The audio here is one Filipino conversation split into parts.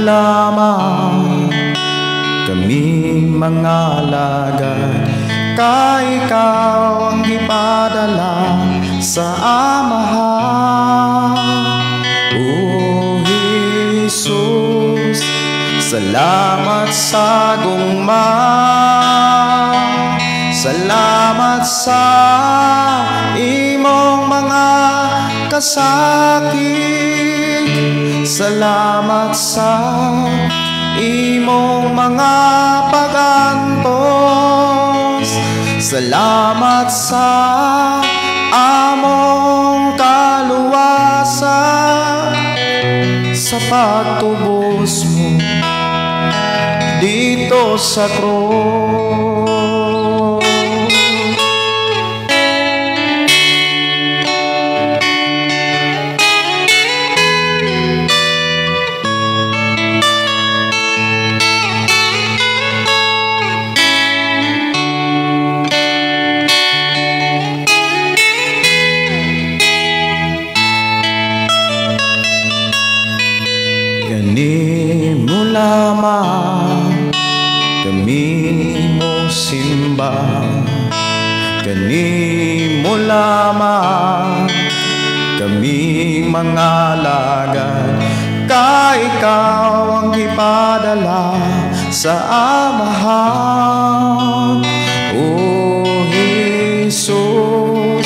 lamang kaming mga alagad, ka ikaw ang ipadala sa Amahan. O Jesus, salamat sa gugma, salamat sa imong mga kasakit, salamat sa imong mga pagantos, salamat sa among kaluwasan, sa pagtubos mo dito sa krus. Ganin mo lamang kami mo simba, ganin mo lamang kami mga alagad, ka ikaw ang ipadala sa Amahan. O Jesus,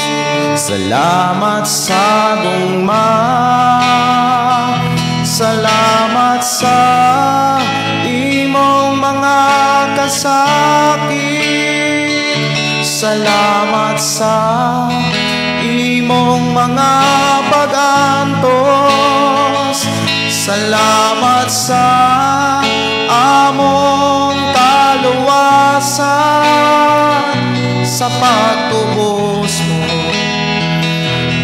salamat sa gugma, salamat sa imong mga kasakit, salamat sa imong mga pagantos, salamat sa among kaluwasan, sa pagtubos mo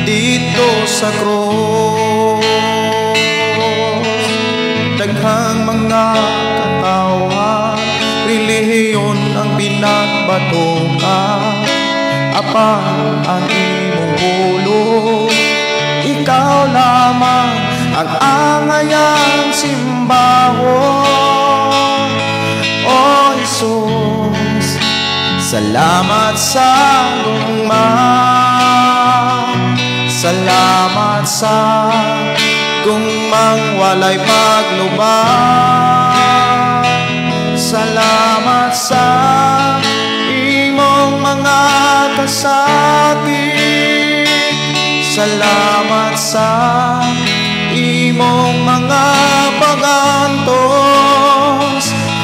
dito sa krus. Daghang mga katawan, relihiyon ang pinagbato ka, apan ang imong ulo, ikaw lamang ang angayang simbahon. O Jesus, salamat sa gugma, salamat sa gugmang walay paglubang, salamat sa imong mga kasakit, salamat sa imong mga pagantos,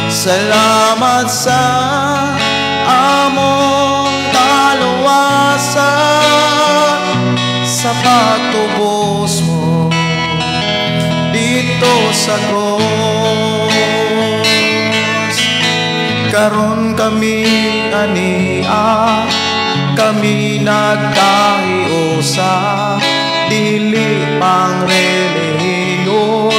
salamat sa among kaluwasan, sa pagtubos mo dito sa krus. Karon kami ania, kami nagkahiusa, dili pang relihiyon,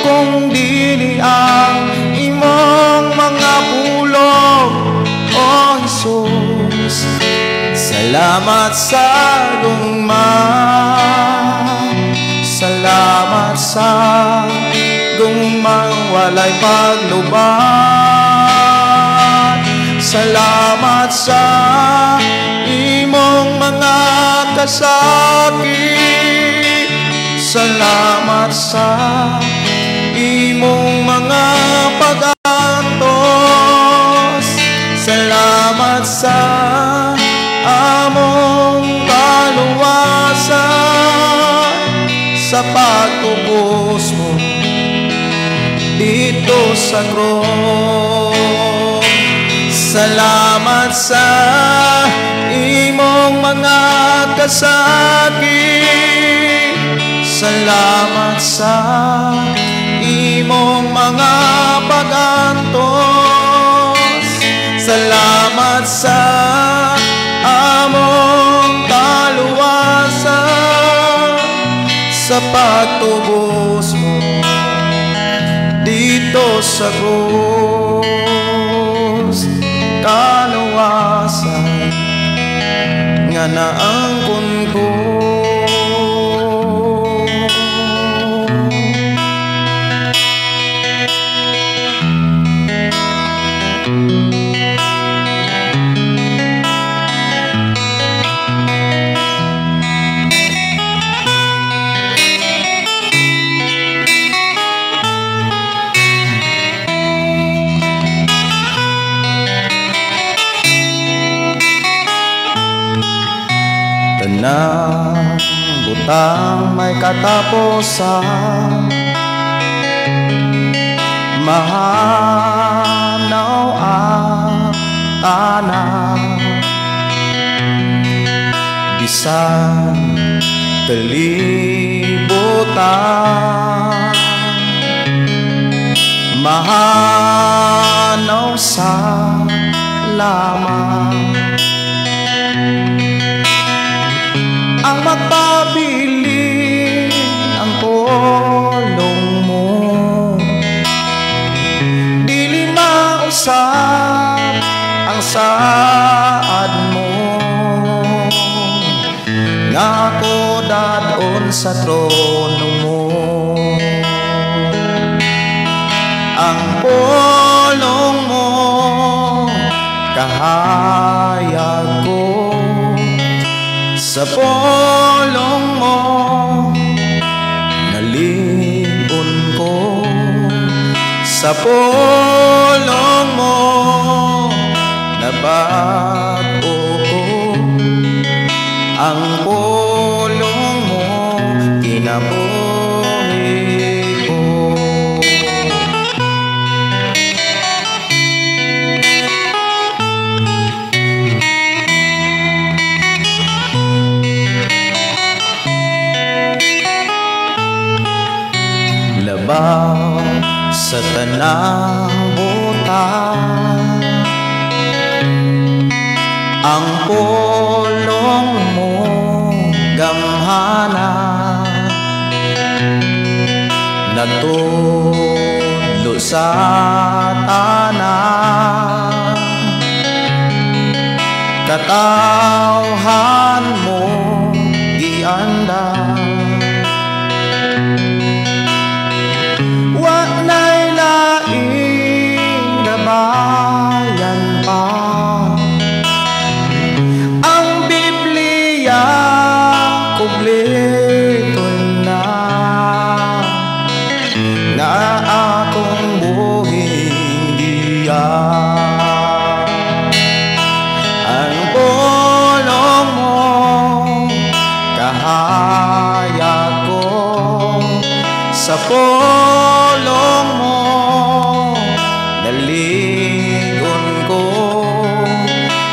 kung dili ang imong mga pulong. O Jesus, salamat sa gugma, salamat sa gugmang walay paglubang, salamat sa imong mga kasakit, salamat sa imong mga pagantos, salamat sa among kaluwasan, sa pagtubos mo dito sa krus. Salamat sa imong mga kasakit, salamat sa imong mga pagantos, salamat sa among kaluwasan, sa pagtubos mo dito sa krus. Kaluwasan nga naangkon ko, tang may katapusan, mahanaw ang tanan, bisan kalibutan, mahanaw sa lamang ang magpabilin ang pulong mo, dili mausap ang saad mo, nga ako dadon sa trono mo. Ang pulong mo kahayag ko, sa pulong mo nalibon ko, sa pulong mo nabago ko, ang pulong mo kinabuhi ko. Labaw sa tanang butang, ang pulong mo gamhana, natudlo sa tanan, katawhan mo gianda, wa na'y laing gabayan pa, ang Biblia kumpleto na, nga akong buhing diyan. Ang pulong mo kahayag ko, sa pulong mo naligon ko,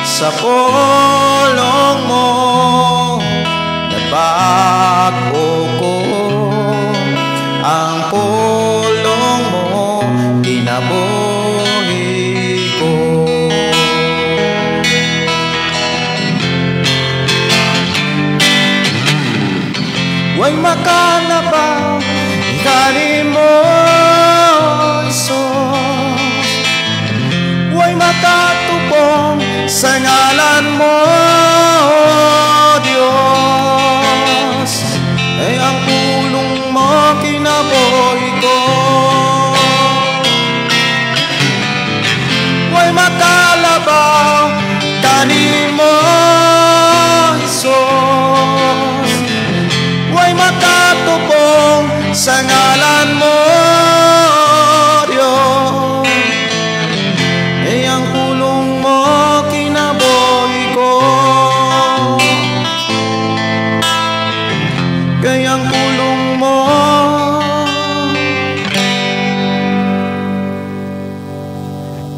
sa pulong mo nabago ko, ang pulong mo kinabuhi ko. Way makalabaw kani mo, Isus, way makatupong sa ngalan mo, Diyos, ay ang pulong mo kinabuhi ko. Way makalabaw kani mo, Isus, way makatupong sa ngalan mo, Diyos, ay ang pulong mo kinabuhi ko. Kaya ang pulong mo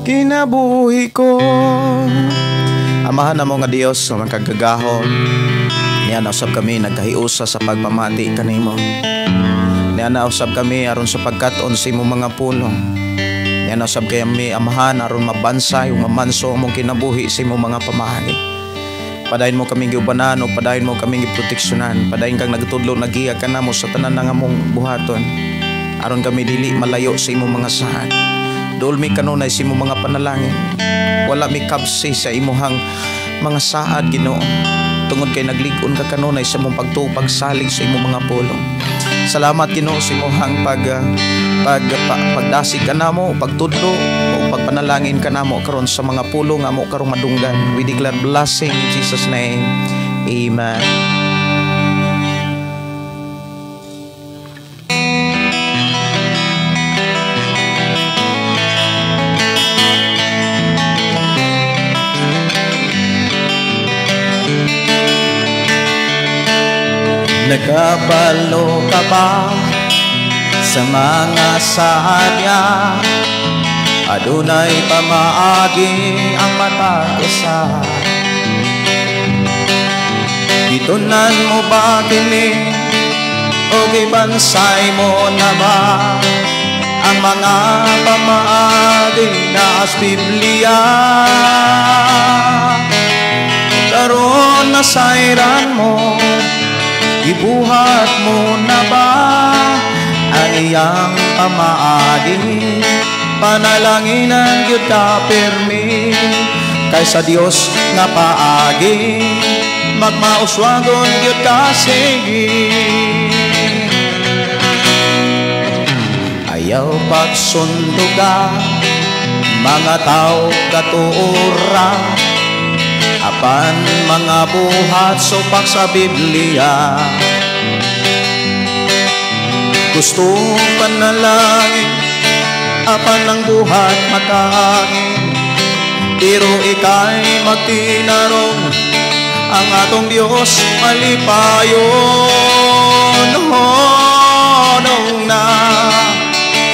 kinabuhi ko. Amahan na mo nga Dios sa mga kagagahon, niya nausap kami nagkahiusa sa pagpamati kanimo, niya nausap kami aron sa pagkaton sa imong mga pulong, niya nausap kami amahan aron mabansay o mamanso among kinabuhi sa imong mga pamahagi. Padayon mo kaming giubanan o padayon mo kaming giproteksyonan, padayon kang nagtudlo nagiya ka namo sa tanan nga among buhaton, aron kami dili malayo sa imong mga saad. Dul mi kanunay sa imong mga panalangin, wala mi kabsi sa imong mga saad, Ginoo, tungod kay nagligon ka kanunay sa imong pagsalig sa imong mga pulong. Salamat, Ginoo, sa imong pagdasig ka namo, pagtudlo o pagpanalangin ka namo karon sa mga pulong nga mo karong madunggan. We declare blessing in Jesus' name. Amen. Nagkabalo ka ba sa mga saadya? Adunay pamaagi ang mata ko sa gitunan mo ba kini o gibansay mo na ba ang mga pamaagi na as Biblia? Karon na sayran mo, ibuhat mo na ba ang iyang pamaagi? Panalanginan gyud ka pirmi kaysa Dios nga paagi, magmauswagon gyud ka sige. Ayaw pagsunduga mga tao katuura, apan mga buhat supak sa Biblia. Gusto panalangin apan ang buhat makaangin, pero ika'y magtinarong ang atong Diyos malipayon. Nung na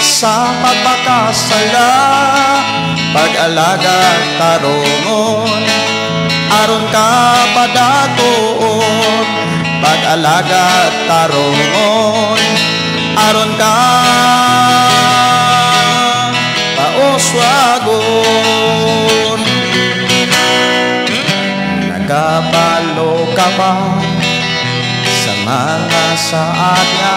sa pagpakasala, pag-alaga tarungon, aron ka padatoon. Pag-alaga tarungon, aron ka pauswagon. Nagkabalo ka ba sa mga saadya?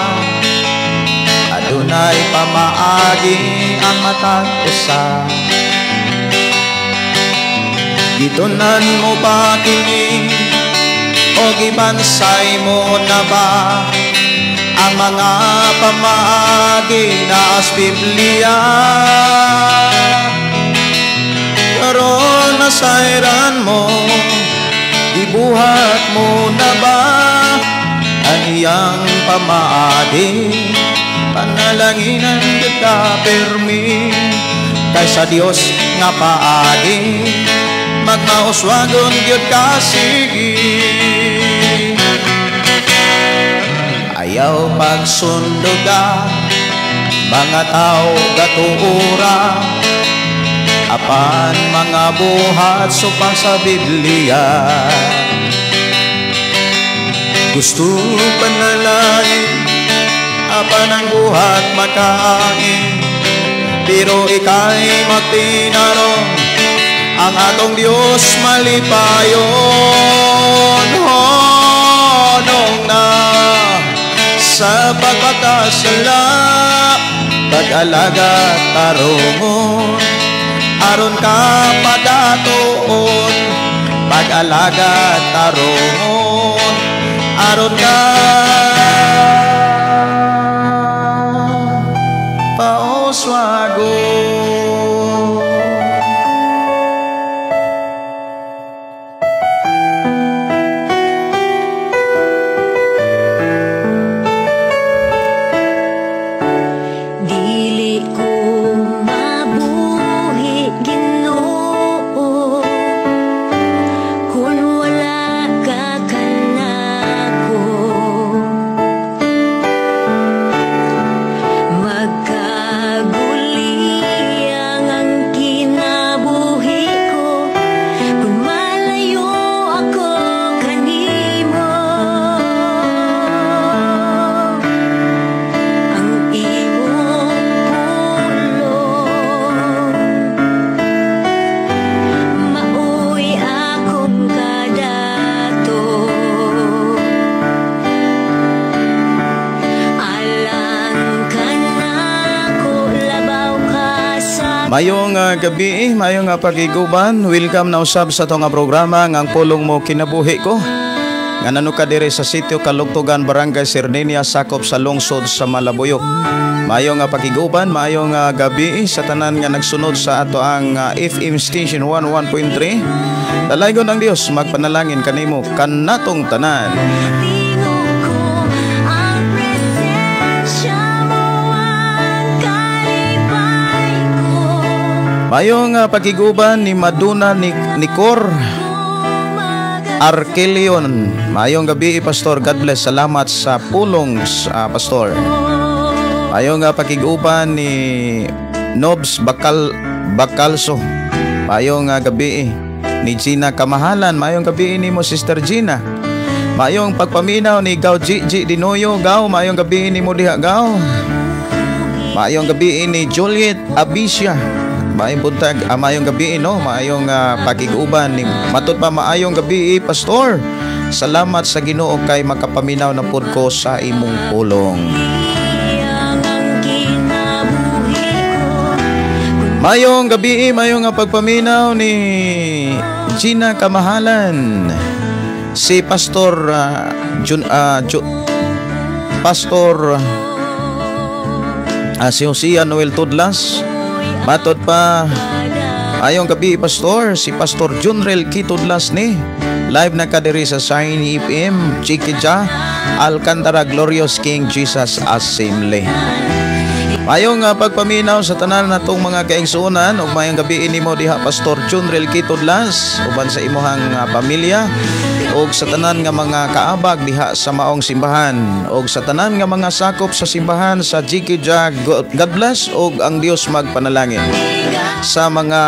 Adunay pamaagi ang matag usa. Gitunan mo ba kini o gibansay mo na ba ang mga pamaagi na as Biblia? Karon na sayran mo, ibuhat mo na ba ang iyang pamaagi? Panalanginan kita pirmi kaysa Dios nga paagi, magmauswagon gyud ka sige. Ayaw pagsunduga mga tao gatuura, apan mga buhat supak sa Biblia. Gusto panalangin apan ang buhat makaangin, pero ika'y magtinarong ang atong Diyos malipayon. Nung na sa pagpakasala, pag-alaga tarungon, aron ka padatoon. Pag-alaga tarungon, aron ka pauswagon. Mayong gabi, mayong pagiguban. Welcome na usab sa itong programa ngang pulong mo kinabuhi ko. Nga nano ka dire sa sitio Kalugtugan, Barangay Sirninia, sakop sa lungsod sa Malabuyok. Mayong pagiguban, mayong gabi sa tanan nga nagsunod sa ato ang FM Station 11.3. Dalaygon ang Dios magpanalangin kanimo kanatong tanan. Mayong pagiguban ni Maduna Nicor Arkelion. Mayong gabi, Pastor. God bless. Salamat sa pulong, Pastor. Mayong pakiguban ni Nobs Bacalso. Mayong gabi ni Gina Kamahalan. Mayong gabi ni mo, Sister Gina. Mayong pagpaminaw ni Gaw Gigi Dinoyo. Gaw, mayong gabi ni mo diha, Gaw. Mayong gabi ni Juliet Abisya. Mayong buntag, mayong gabi, no? Mayong pakiguban ni matud pa maayong gabi, Pastor. Salamat sa Ginoo kay makapaminaw na pud ko sa imong pulong. Mayong gabi, mayong pagpaminaw ni Gina Kamahalan. Si Pastor Pastor si Josiah Noel Tudlas. Matod pa ayong gabi, Pastor. Si Pastor Junrel K. Tudlas ni live na kadiri sa Shiny FM Chiquija Alcantara Glorious King Jesus Assembly. Mayong pagpaminaw sa tanan natong mga kaigsuonan ug mayong gabi nimo diha, Pastor Junrel K. Tudlas, uban sa imuhang pamilya ug sa tanan nga mga kaabag diha sa maong simbahan ug sa tanan nga mga sakop sa simbahan sa Chiquija. God bless ug ang Dios magpanalangin sa mga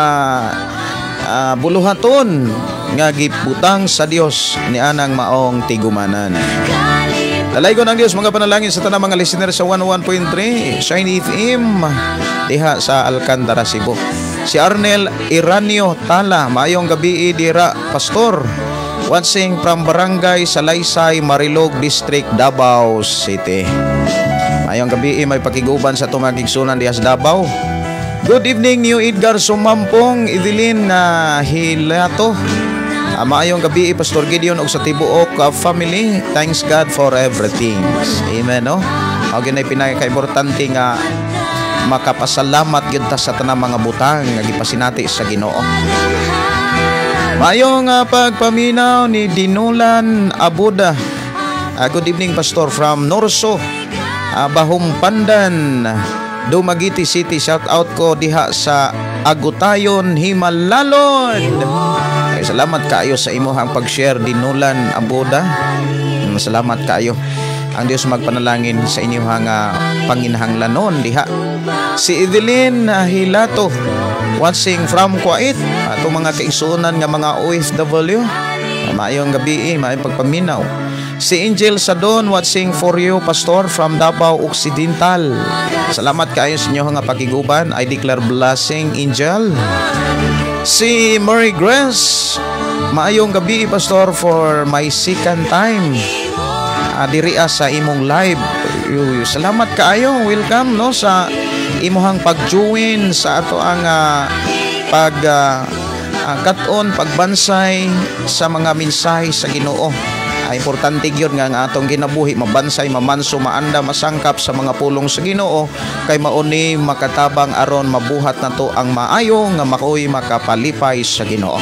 buluhaton nga gibutang sa Dios ni anang maong tigumanan. Dalay ko ng Diyos mga panalangin sa tanang mga listener sa 101.3 Shiny FM diha sa Alcantara, Cebu. Si Arnel Iranio Tala, mayong gabi dira, Pastor. Watching from Barangay Salaysay, Marilog District, Davao City. Mayong gabi may pakiguban sa tumagigsunan diha sa Davao. Good evening, New Edgar Sumampong, Evelyn Hilato. Maayong gabi, Pastor Gideon og sa tibuok family. Thanks God for everything. Amen, no? O ginay pinaka-importante nga makapasalamat gyud ta sa tanang mga butang nga gipasinati sa Ginoo. Maayong pagpaminaw ni Dinulan Abuda. Good evening, Pastor, from Norso, Bahumpandan, Dumaguete City. Shout out ko diha sa Agutayon, Himalalon. Salamat kayo sa imuhang pag-share, Dinulan Abuda. Salamat kayo. Ang Dios magpanalangin sa inyong panginahanglanon diha. Si Evelyn Hilato, watching from Kuwait. Atong mga kaigsuonan nga mga OFW. Maayong gabi, maayong pagpaminaw. Si Angel Sadon, watching for you, Pastor, from Davao Occidental. Salamat kayo sa inyong pakiguban. I declare blessing, Angel. Si Mary Grace, maayong gabi, Pastor, for my second time diri sa imong live. Salamat kaayo, welcome, no, sa imuhang pag-join sa ato ang katon, pagbansay sa mga mensahe sa Ginoo. Importante gyud nga ang atong ginabuhi mabansay, mamanso, maanda, masangkap sa mga pulong sa Ginoo kay mauni makatabang aron mabuhat nato ang maayo nga makoy makapalipay sa Ginoo.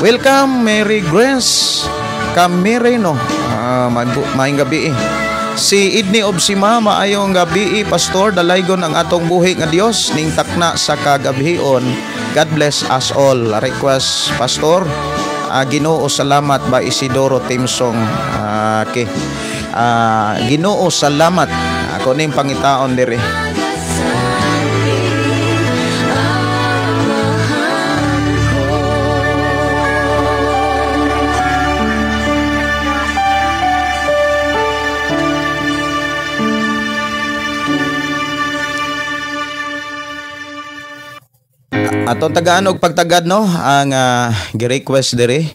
Welcome, Mary Grace Camerino. Maayong gabi. Si Idni Obsima, maayong gabi, Pastor. Dalaygon ang atong buhi nga Dios ning takna sa kagabhion. God bless us all. Request, Pastor. Ginoo salamat ba Isidoro Timsong. Ginoo salamat. Ako ning pangitaon diri. Atong tagaan og pagtagad, no, ang gi-request diri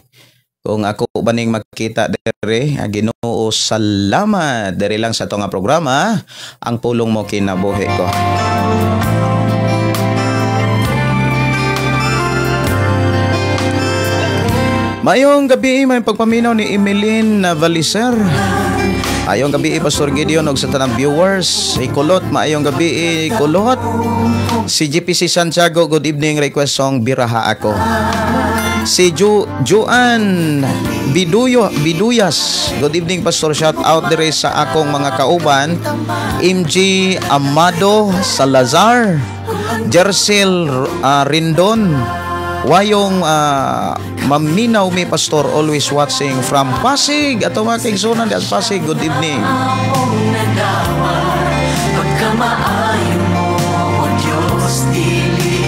kung ako baning makita diri. Ginoo salamat diri lang sa atong programa ang pulong mo kinabuhi ko. Mayong gabi, may pagpaminaw ni Emeline Valiser. Ayong gabi, Pastor Gideon og sa tanang viewers. Ikulot, maayong gabi, Ikulot. Si GPC Santiago, good evening, request song Biraha Ako. Si Juan Biduyas, good evening, Pastor, shout out dire sa akong mga kauban. MG Amado Salazar, Jercel Rindon, wayong maminaw mi pastor always watching from Pasig ato mga kaigsunan at Pasig. Good evening.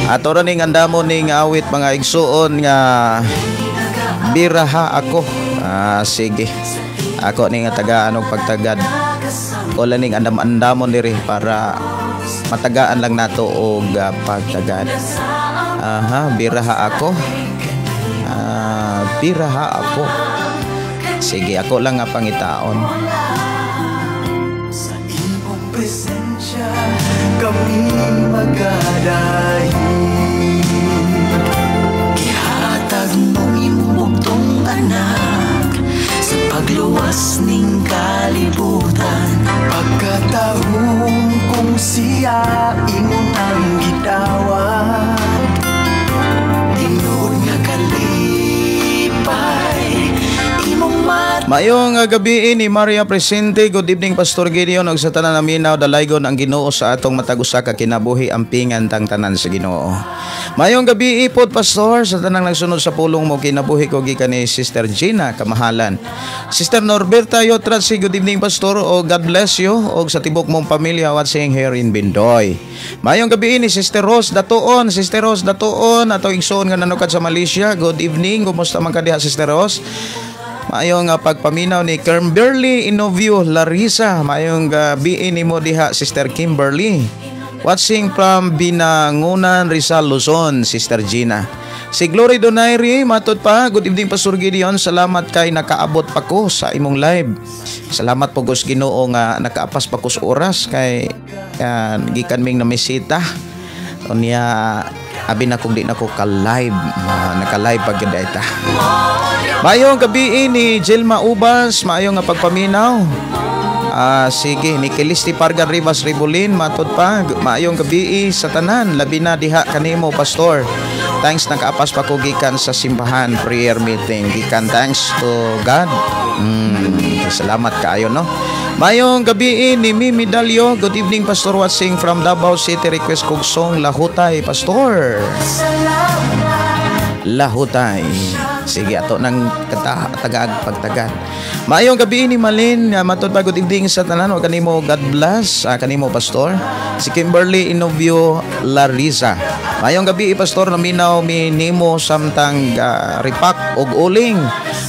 Ato ra ning andamo ning awit mga igsuon nga biraha ako. Sige. Ako ning taga anong pagtagad. Wala ning andam-andamon diri para matagaan lang nato og pagtagad. Biraha ako. Biraha ako. Sige, ako lang nga pangitaon. Sa imong presensya kami magadahi. Ihatag mo imong bugtong anak sa pagluwas ning kalibutan. Pagkatahong kung siya imo nang gitawag, tinuod nga kalipay imong Mayong gabi ni Maria Presente. Good evening Pastor Gideon. Og sa tanan naminaw dalaygon ang Ginoo sa atong matag usa ka kinabuhi ampingan tang tanan sa Ginoo. Mayong gabi pod Pastor sa tanang nagsunod sa pulong mo kinabuhi ko gikan ni Sister Gina Kamahalan. Sister Norberta Yotratsi, good evening Pastor o God bless you og sa tibok mong pamilya watching here in Bindoy. Mayong gabi ni Sister Rose Datoon. Sister Rose Datoon ato igsoon nga nanukad sa Malaysia. Good evening. Kumusta man ka diha Sister Rose? Mayong pagpaminaw ni Kimberly Inovio Larissa. Mayong gabi ni mo diha Sister Kimberly. Watching from Binangunan, Rizal, Luzon, Sister Gina. Si Glory Donairi, matod pa. Good evening Pastor Gideon. Salamat kay nakaabot pa ko sa imong live. Salamat po Gus Ginoo nga nakaapas pa ko sa oras kay gikan ming namisita. Unya abi na kung di na ko ka-live. Naka-live pag ganda ita. Mayong gabi ni Jelma Ubas, mayong nga pagpaminaw. Sige, ni Kilisti Pargan Rivas Ribolin, matod pa. Mayong gabi sa tanan, labi na diha kanimo Pastor. Thanks nakaapas pa ko gikan sa simbahan prayer meeting. Gikan thanks to God. Salamat kaayo no. Mayong gabi ni Mimi Dalio. Good evening Pastor watching from Davao City. Request kong song Lahutay Pastor. Lahutay. Sige, ato nang tagag pagtagad. Maayong gabi ni Malin, matod pa good evening sa tanan. O kanimo God bless, kanimo Pastor. Si Kimberly Inovio Larissa. Maayong gabi Pastor, naminaw mi nimo samtang ripak og uling.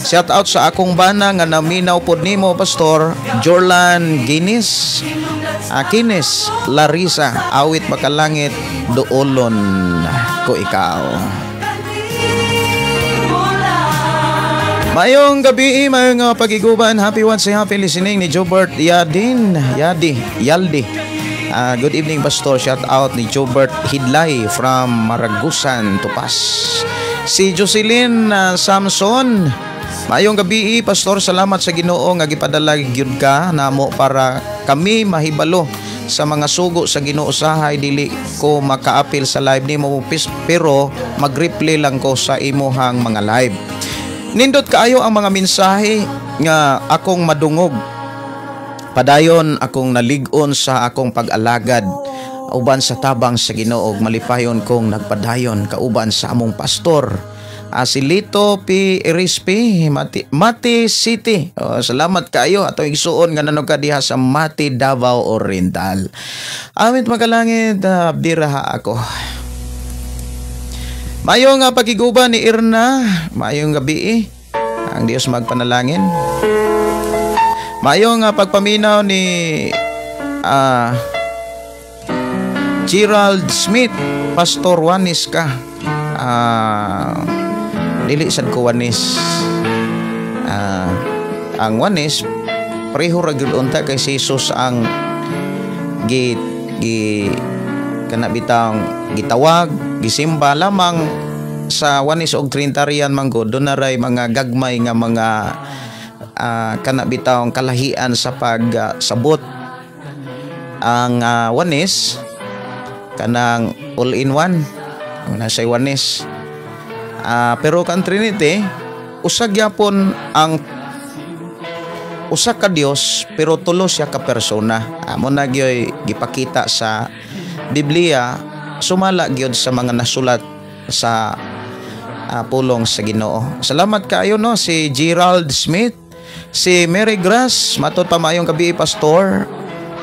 Shout out sa akong bana nga naminaw pod nimo Pastor, Jorlan Guinness. Kines Larissa, awit makalangit doolon ko ikaw. Mayong gabi, mayong pagiguban. Happy once and happy listening ni Jobert Yaldi. Good evening Pastor. Shout out ni Jobert Hidlay from Maragusan, Tupas. Si Jocelyn Samson. Mayong gabi Pastor. Salamat sa Ginoo nga gipadala gyud ka namo para kami mahibalo sa mga sugo sa Ginoo usahay. Dili ko makaapil sa live nimo pero mag-replay lang ko sa imuhang mga live. Nindot kaayo ang mga mensahe nga akong madungog. Padayon akong nalig-on sa akong pag-alagad uban sa tabang sa Ginoo. Malipayon kong nagpadayon kauban sa among pastor. Si Lito P. Irispi, Mati City. Salamat kaayo atong igsuon nga nanong diha sa Mati, Davao Oriental. Amit magalangit, biraha ako. Mayong pagiguban ni Irna, mayong gabi ang Diyos magpanalangin. Mayong pagpaminaw ni Gerald Smith, Pastor Wanis ka. Dili sad ko Wanis. Ang Wanis pareho ra gyud unta kay si Jesus ang kanabitang gitawag, gisimba lamang sa Wanis og Trinitarian manggod. Doon naray mga gagmay nga mga kanabitang kalahian sa pagsabot. Ang Wanis kanang all in one nasa Wanis. Pero kan Trinity usa gyapon ang usa ka Dios pero tulo siya ka persona. Amo na gyoy gipakita sa Biblia, sumala gyud sa mga nasulat sa pulong sa Ginoo. Salamat kaayo no si Gerald Smith, si Mary Grass, matud pa maayong gabi pastor.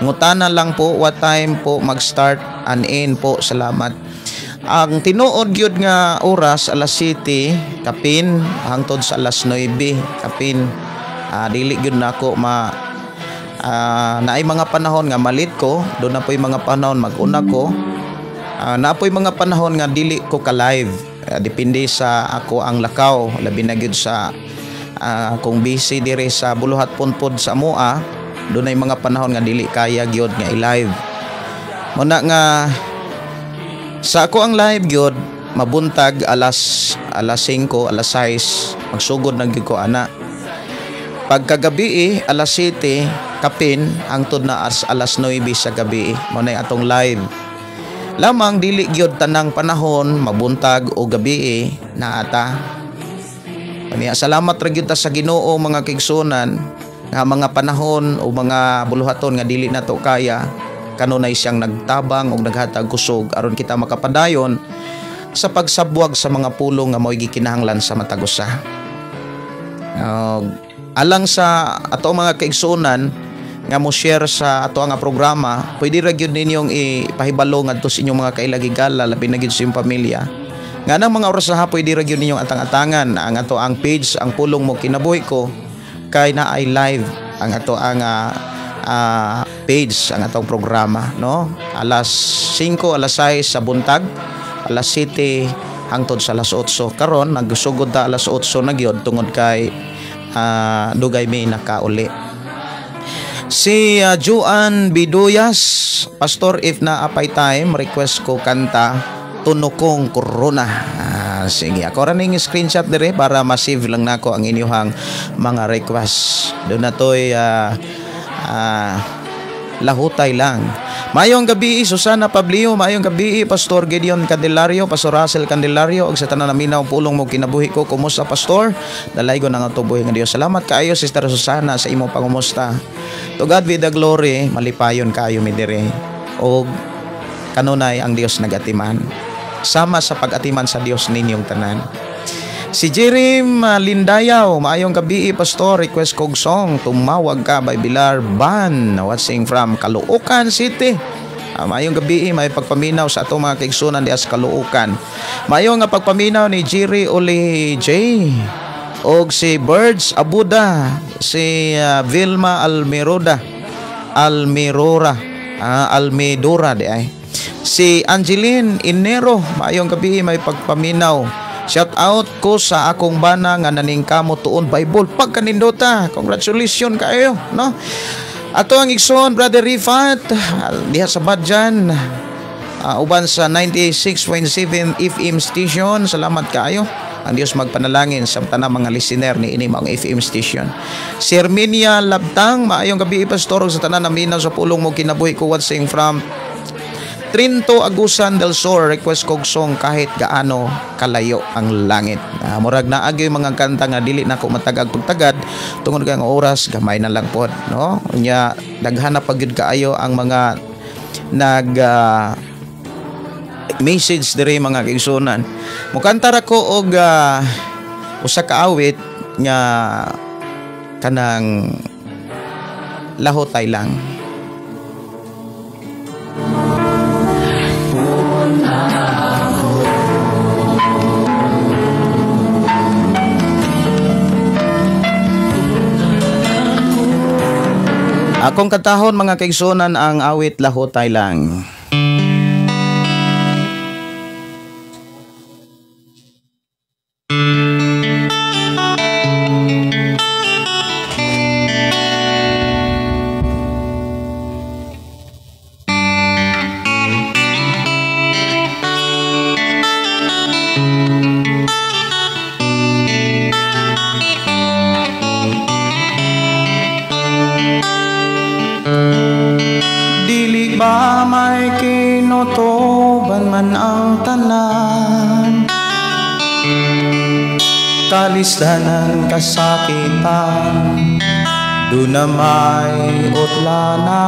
Ngutana lang po what time po mag-start and end po. Salamat. Ang tinuod gyud nga oras alas 7 kapin hangtod sa alas 9 kapin. Dili gyud nako naay mga panahon nga malit ko, do na po'y mga panahon mag-una ko. Napoy mga panahon nga dili ko ka-live. Depende sa ako ang lakaw, labi na gyud sa kung busy dire sa buluhat punpod sa mua, doon ay mga panahon nga dili kaya gyud nga i-live. Muna nga sa ako ang live gyud mabuntag alas 5, alas 6 magsugod na gyud ko ana. Pagkagabi alas 7 kapin hangtod na alas 9 sa gabi mo na atong live. Lamang dili gyud tanang panahon mabuntag o gabi na ata. Kaniya salamat ra gyud ta sa Ginoo mga kigsunan nga mga panahon o mga buluhaton nga dili nato kaya kanunay siyang nagtabang og naghatag kusog aron kita makapadayon sa pagsabwag sa mga pulong nga mo'y gikinahanglan sa matag usa. Alang sa ato mga kaigsunan nga mo share sa ato nga programa, pwede ra gyud ninyong ipahibalo ngadto sa inyong mga kailagigala labi na gyud sa inyong pamilya. Nga nang mga oras ha pwede ra gyud ninyong atang-atangan ang ato ang page ang pulong mo kinabuhi ko kay na ay live ang ato ang page ang atong programa no. Alas 5 alas 6 sa buntag, alas 7 hangtod sa alas 8. Karon nagsugod ta alas 8 na gyud tungod kay dugay may nakauli. Si Juan Biduyas, pastor, if na apay time request ko kanta Tunukong Corona. Sige, ako rin yung screenshot dire para ma-save lang nako ang inyong mga request. Doon na to'y lahutay lang. Mayong gabi Susana Pablio, mayong gabi Pastor Gideon Candelario, Pastor Russell Candelario, og sa tanan naminaw pulong mo kinabuhi ko. Kumusta pastor? Dalay ko nang atubuhi nga Dios. Salamat kaayo Sister Susana sa imong pangumusta. To God be the glory, malipayon kaayo mi dire. Og kanunay ang Dios nagatiman. Sama sa pag-atiman sa Dios ninyong tanan. Si Jerim Lindayaw, maayong gabi pastor, request kog song Tumawag Ka by Bilar Ban, watching from Caloocan City. Maayong gabi, may pagpaminaw sa atong mga kaigsunan di as Caloocan. Maayong nga pagpaminaw ni Jerry Oli J og si Birds Abuda, si Vilma Almirora di ay. Si Angeline Inero, maayong gabi, may pagpaminaw. Shout out ko sa akong bana nga naningkamo tuon Bible pagkanindota. Congratulations kayo, no? Ato ang igsoon Brother Rifat diha sa Badjan, uban sa 96.7 FM station. Salamat kayo. Ang Dios magpanalangin sa tanang mga listener ni ini mga FM station. Si Herminia Labtang, maayong gabi pastor sa tanan naminaw sa pulong mo kinabuhi ko watching from Trinto Agusan del Sur, request kog song Kahit Gaano Kalayo ang Langit. Murag na agyo mga kanta nga dili na ko matagag pagtagad tungod kay ang oras gamay na lang pod, no? Unya daghana pa gyud kaayo ang mga nag message dire mga kaigsunan. Mukanta ra ko og usa ka awit nga kanang lahotay lang. Akong katahon mga kaigsunan ang awit Lahotay Lang. May kinutuban man ang tanan, kalisdanan kasakitan, doon na may utlana,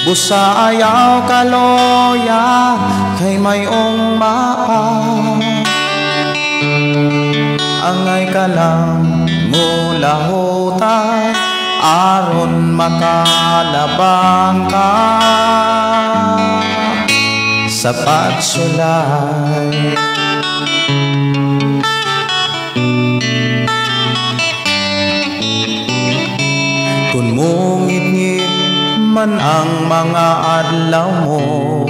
busa ayaw kaloya, kay mayong mapa. angay ka lang mula huta aron makalabang ka sa pagsulay. Kung mungit-ngit man ang mga adlaw mo,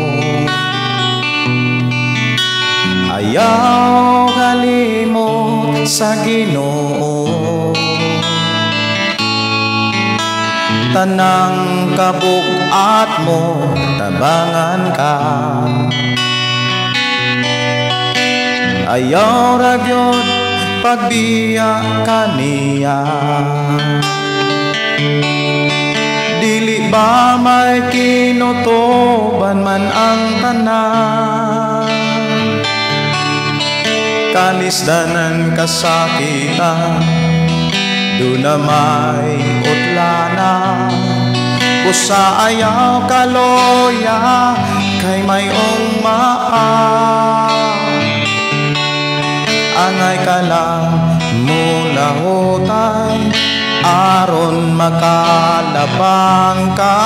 ayaw kalimot sa Ginoo. Tanang kabugat mo, tabangan ka. Ayaw ragyod pagbiya kaniya. Dili ba may kinutuban man ang tanan? Kalisdanan kasakitan, doon na may utlana. Busa ayaw kaloya, kay may ungmaa. Angay ka lang mula hutay, aron makalabang ka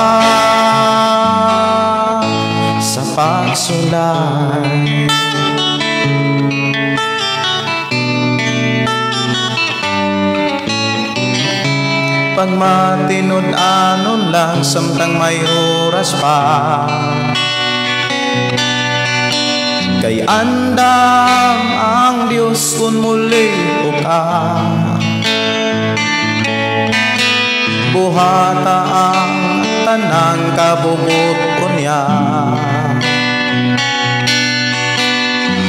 sa pagsulay. Pag matinud-anon lang samtang may oras pa, kay andam ang Diyos kung muli ka. Buhata ang tanang kabubuton niya,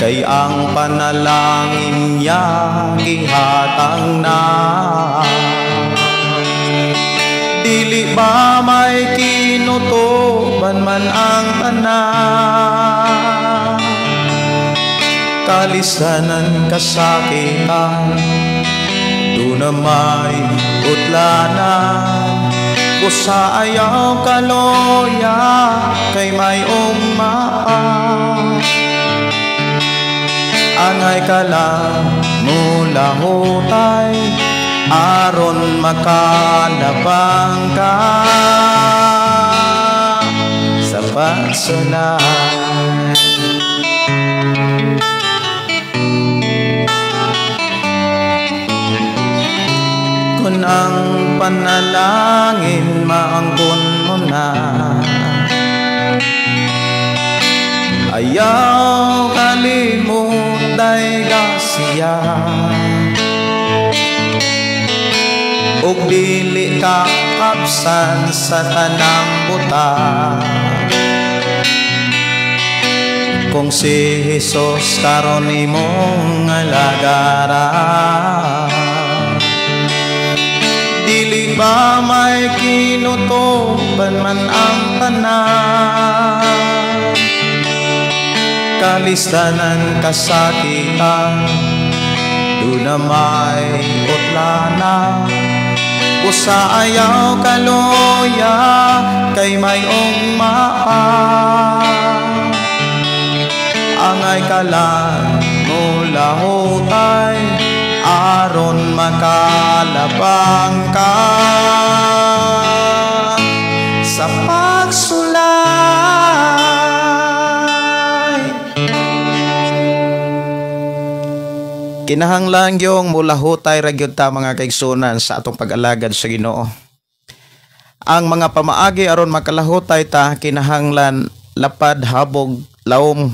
kay ang panalangin niya gihatang na. Dili ba may kinutuban man ang tanan? Kalisanan kasakitan, doon na may utlanan. Busa ayaw kaloya, kay may ungmaa. Angay ka lang mula hutay, aron makalabang ka sa pagsulay. Kung ang panalangin maangkon mo na, ayaw kalimot dayga siya. Ug dili ka kapsan sa tanang buta. Kung si Jesus karon imong alagaran, dili ba may kinutuban man ang tanan? Kalistanan kasakitan, doon na may utlana. Usa ayaw kaloya, kay may ungmaa. Angay ka lang mula hutay, aron makalabang ka sa pagsulay. Kinahanglan yung mula hutay ragyod ta mga kaigsunan sa atong pag-alagad sa Ginoo. Ang mga pamaagi aron makalahutay ta, kinahanglan lapad habog lawom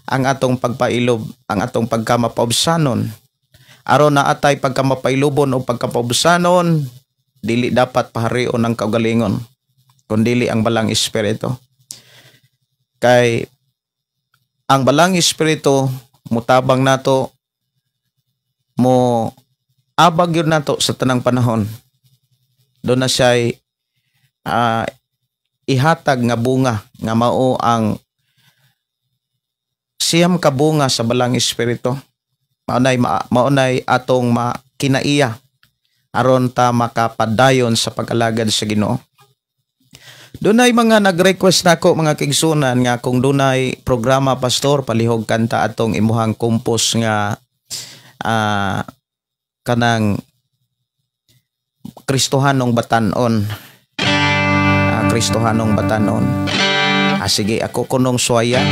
ang atong pagpailob, ang atong pagkamapaubsanon. Aron na atay pagkamapailubon o pagkapaubsanon, dili dapat paharion ang kaugalingon, kundi ang balang espiritu. Kay ang balang espiritu mutabang nato, mo abag yun nato sa tanang panahon. Doon na siya'y ihatag nga bunga nga mao ang siyam ka bunga sa balang espiritu. Maunay atong kinaiya aron ta makapadayon sa pag-alagad sa Ginoo. Dunay mga nag-request nako mga kaigsunan nga kung dunay programa pastor palihog kanta atong imuhang kumpos nga kanang Kristohanong batanon. Kristohanong batanon. Sige, ako kunong suwaya.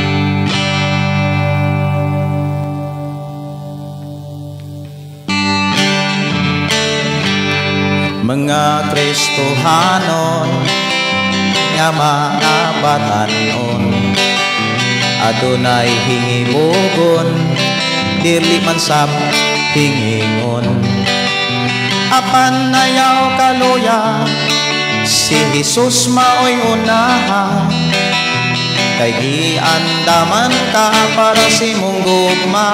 Mga Kristohanon nga mga batanon, adunay hingimugon, dili man sab hingingon. Apan nayaw kaluya, si Jesus maoy unaha, kay giandaman ka para si mong gugma.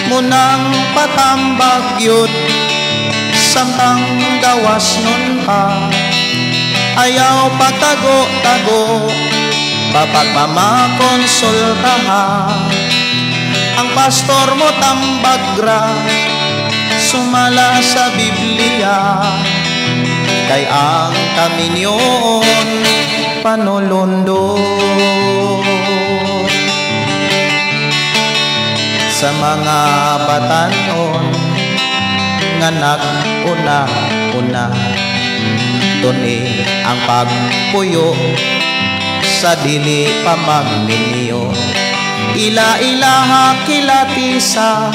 Munang patambag yun, samtang gawas nun pa, ayaw pagtago-tago, papagmamakonsultaha. Ang pastor mo tambagra, sumala sa Biblia, kay ang kaminyon panulundo. Sa mga batanon nga nag-una-una, duni ang pagpuyo sa dili pamagminyo. Ila-ilaha kilatisa,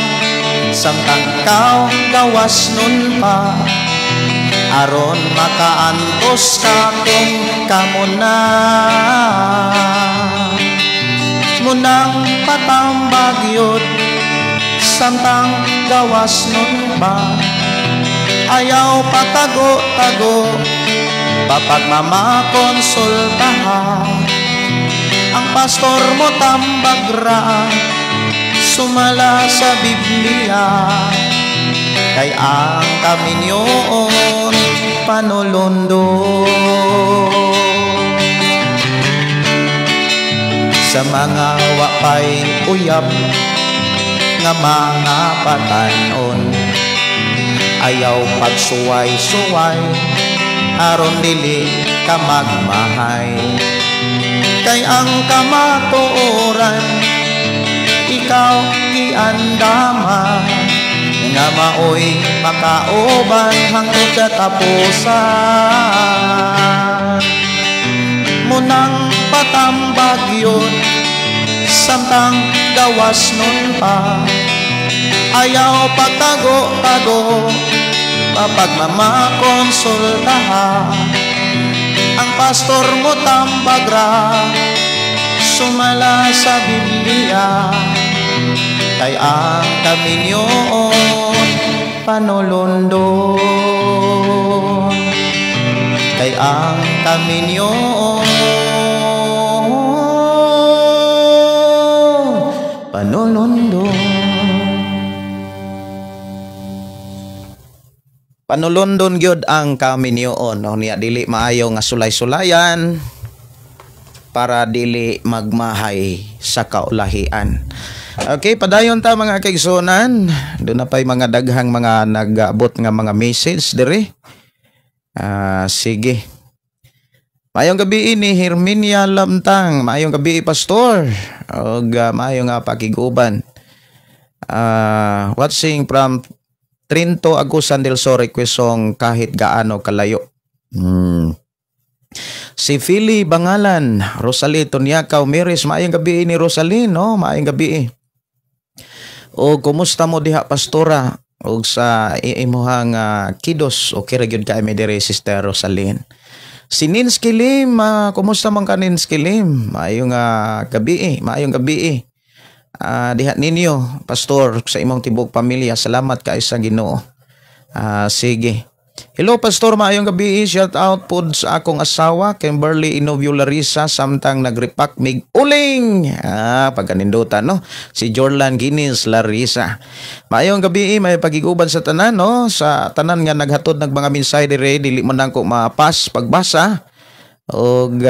samtang ikaw gawas nun pa, aron makaantos ka kung kamuna. Munang patambag yun, samtang gawas nun pa, ayaw patago-tago, papagmamakonsultaha. Ang pastor mo tambagra, sumala sa Biblia, kay ang kaminyon panulundo. Sa mga wapay uyab nga mga patanon, ayaw pagsuway-suway, aron dili ka magmahay. Kay ang kamatuoran, ikaw giandaman, nga maoy makauban hangtod katapusan. Munang patambag yun, samtang gawas nun pa, ayaw pagtago-tago, papagmamakonsultaha. Ang pastor mo tambagra, sumala sa Biblia, kay ang kaminyon panulundo. Kay ang kaminyon panulundo. Panulundon gyud ang kaminyoon, no? Niya dili maayo nga sulay-sulayan para dili magmahay sa kaulahian. Okay, padayon ta mga kaigsunan. Doon na pa'y mga daghang mga nag-abot nga mga message diri. Sige. Mayong gabi ni Herminia Lamtang. Mayong gabi pastor. Og mayong nga pakiguban. Watching from Trinto Agusan del Sur, request song kahit gaano kalayo. Si Philly Bangalan, Rosalie Tonyakaw Miris, maayong gabi ni Rosalie, no? Maayong gabi. O kumusta mo diha pastora? O sa imuhang kidos, okay ra gyud ka mi diri Sister Rosaline. Si Ninsky Lim, kumusta man ka Ninsky Lim? Maayong gabi, maayong gabi. Diha ninyo pastor sa imong tibok pamilya, salamat kay sa Ginoo. Sige. Hello pastor, maayong gabi. Shout out po sa akong asawa Kimberly Inovio Larissa, samtang nagrepack mig uling. Pagkanindutan, no? Si Jorlan Guinness Larissa. Maayong gabi, may pagiguban sa tanan, no? Sa tanan nga naghatod ng mga mensahe dire, dili man nang ko mapas pagbasa. Og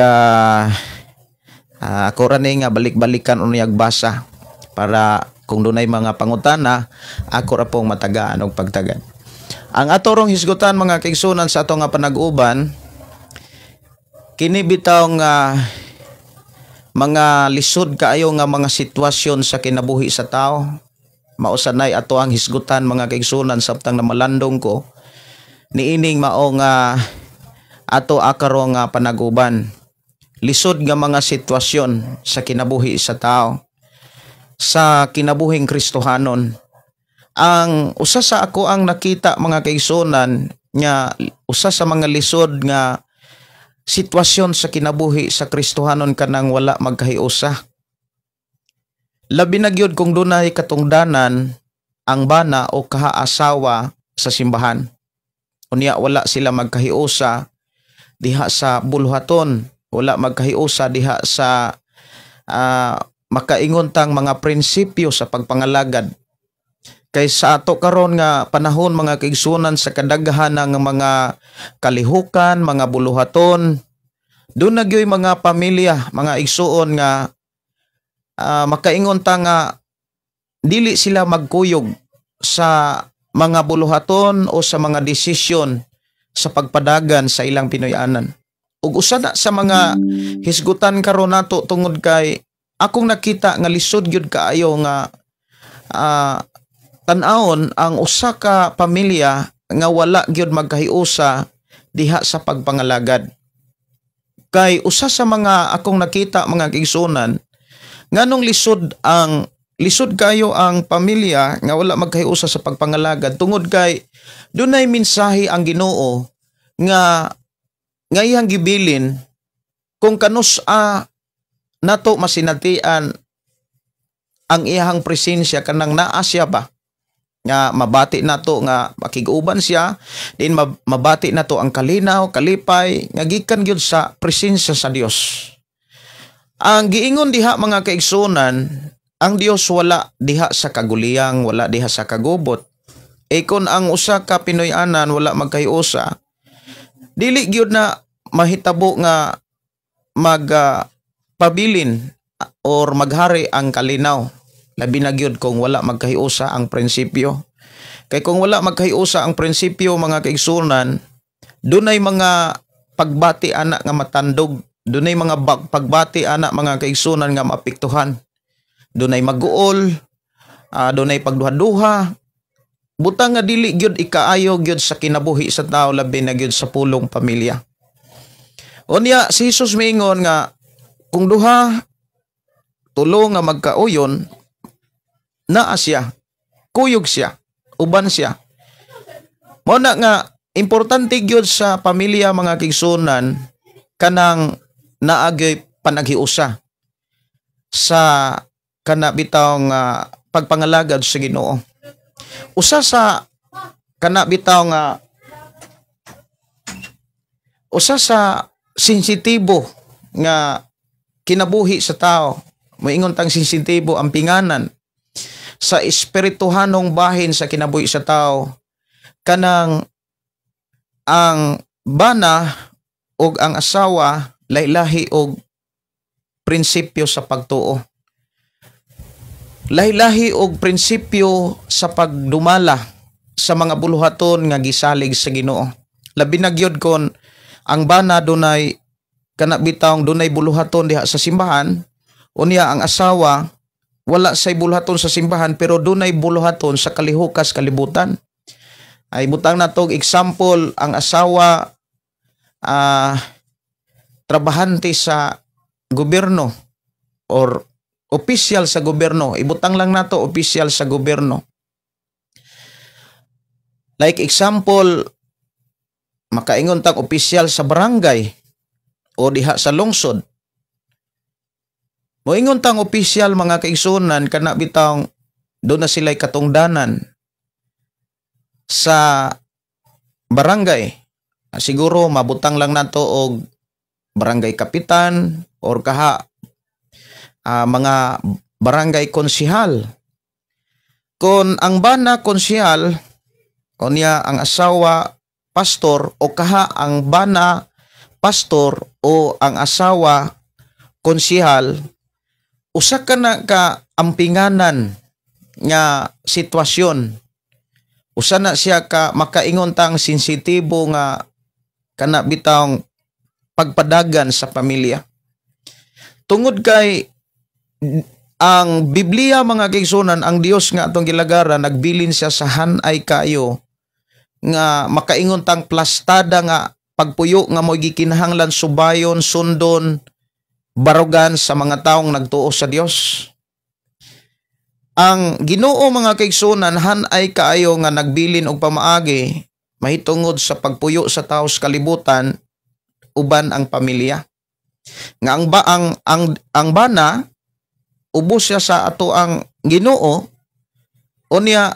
ako ra ni nga balik-balikan unyag basa para kung dunay mga pangutana, ako ra pong matagaan og pagtagad. Ang atorong hisgutan mga kaigsunan sa ato nga panag-uban, kini bitaw nga mga lisod kaayo nga mga sitwasyon sa kinabuhi sa tao. Mausanay ato ang hisgutan mga kaigsunan samtang na malandong ko. Niining mao nga ato akaro nga panaguban. Lisod nga mga sitwasyon sa kinabuhi sa tao. Sa kinabuhing Kristohanon. Ang usa sa ako ang nakita mga kaigsunan nga usa sa mga lisod nga sitwasyon sa kinabuhi sa Kristohanon kanang wala magkahiusa. Labi na gyud kung dunay katungdanan ang bana o kahaasawa sa simbahan. Unya wala sila magkahiusa diha sa buluhaton, wala magkahiusa diha sa makaingon tang mga prinsipyo sa pagpangalagad. Kay sa ato karon nga panahon mga kaigsunan sa kadaghan ng mga kalihukan, mga buluhaton, doon nagyoy mga pamilya, mga igsuon nga makaingon ta nga dili sila magkuyog sa mga buluhaton o sa mga desisyon sa pagpadagan sa ilang Pinoyanan. Ug usa na sa mga hisgutan karon nato tungod kay akong nakita nga lisod gyud kaayo nga tan-awon ang usa ka pamilya nga wala gyud magkahiusa diha sa pagpangalagad. Kay usa sa mga akong nakita mga kaigsunan nganong lisod kayo ang pamilya nga wala magkahiusa sa pagpangalagad tungod kay dunay mensahe ang Ginoo nga iyang gibilin kung kanus-a nato masinatian ang iyang presensya kanang naa siya ba nga mabati nato nga makig-uban siya din mabati nato ang kalinaw kalipay nga gikan gyud sa presensya sa Dios. Ang giingon diha mga kaigsunan, ang Dios wala diha sa kaguliyang, wala diha sa kagubot. E kun ang usa ka Pinoyanan wala magkahiusa, dili gyud na mahitabo nga pabilin or maghari ang kalinaw. Labi na gyud kung wala magkahiusa ang prinsipyo. Kay kung wala magkahiusa ang prinsipyo mga kaigsunan, dunay mga pagbati ana nga matandog, dunay mga pagbati ana mga kaigsunan nga maapektuhan. Dunay maguol, dunay pagduha-duha. Butang nga dili gyud ikaayo gyud sa kinabuhi sa tao labi na gyud sa pulong pamilya. Unya si Jesus miingon nga kung duha tulo nga magkauyon naa siya, kuyog siya, uban siya. Mao na nga importante gyud sa pamilya mga kaigsunan kanang naagay panaghiusa sa kana bitaw nga pagpangalagad sa Ginoo. Usa sa kana bitaw nga usa sa sensitibo nga kinabuhi sa tao, moingon tang sensitibo ang pinganan sa espirituhanong bahin sa kinabuhi sa tao kanang ang bana og ang asawa lahi-lahi og prinsipyo sa pagtuo. Lahi-lahi og prinsipyo sa pagdumala sa mga buluhaton nga gisalig sa Ginoo. Labi na gyud kon ang bana dunay kana bitawng dunay buluhaton diha sa simbahan, unya ang asawa wala say buluhaton sa simbahan pero dunay buluhaton sa kalihukas kalibutan. Ay butang natog example ang asawa trabahante sa gobyerno or opisyal sa gobyerno. Ibutang lang nato opisyal sa gobyerno. Like example, makaingon tang opisyal sa barangay o diha sa lungsod. Moingon tang opisyal mga kaigsunan kana bitawng doon na sila'y katungdanan sa barangay. Siguro mabutang lang nato og barangay kapitan or kaha mga barangay konsihal. Kung ang bana konsihal, unya ang asawa pastor o kaha ang bana pastor o ang asawa konsihal, usa ka na ka ampinganan nga sitwasyon. Usa na siya ka makaingon tang sensitibo nga kana bitawng pagpadagan sa pamilya. tungod kay ang Biblia mga kaigsunan, ang Dios nga atong gilagaran nagbilin siya sa hanay kayo nga makaingon tang plastada nga pagpuyo nga mo'y gikinahanglan subayon, sundon, barugan sa mga taong nagtuo sa Dios. Ang Ginoo mga kaigsunan hanay kaayo nga nagbilin og pamaagi mahitungod sa pagpuyo sa tao sa kalibutan uban ang pamilya. Nga ang bana ubos siya sa ato ang Ginoo unya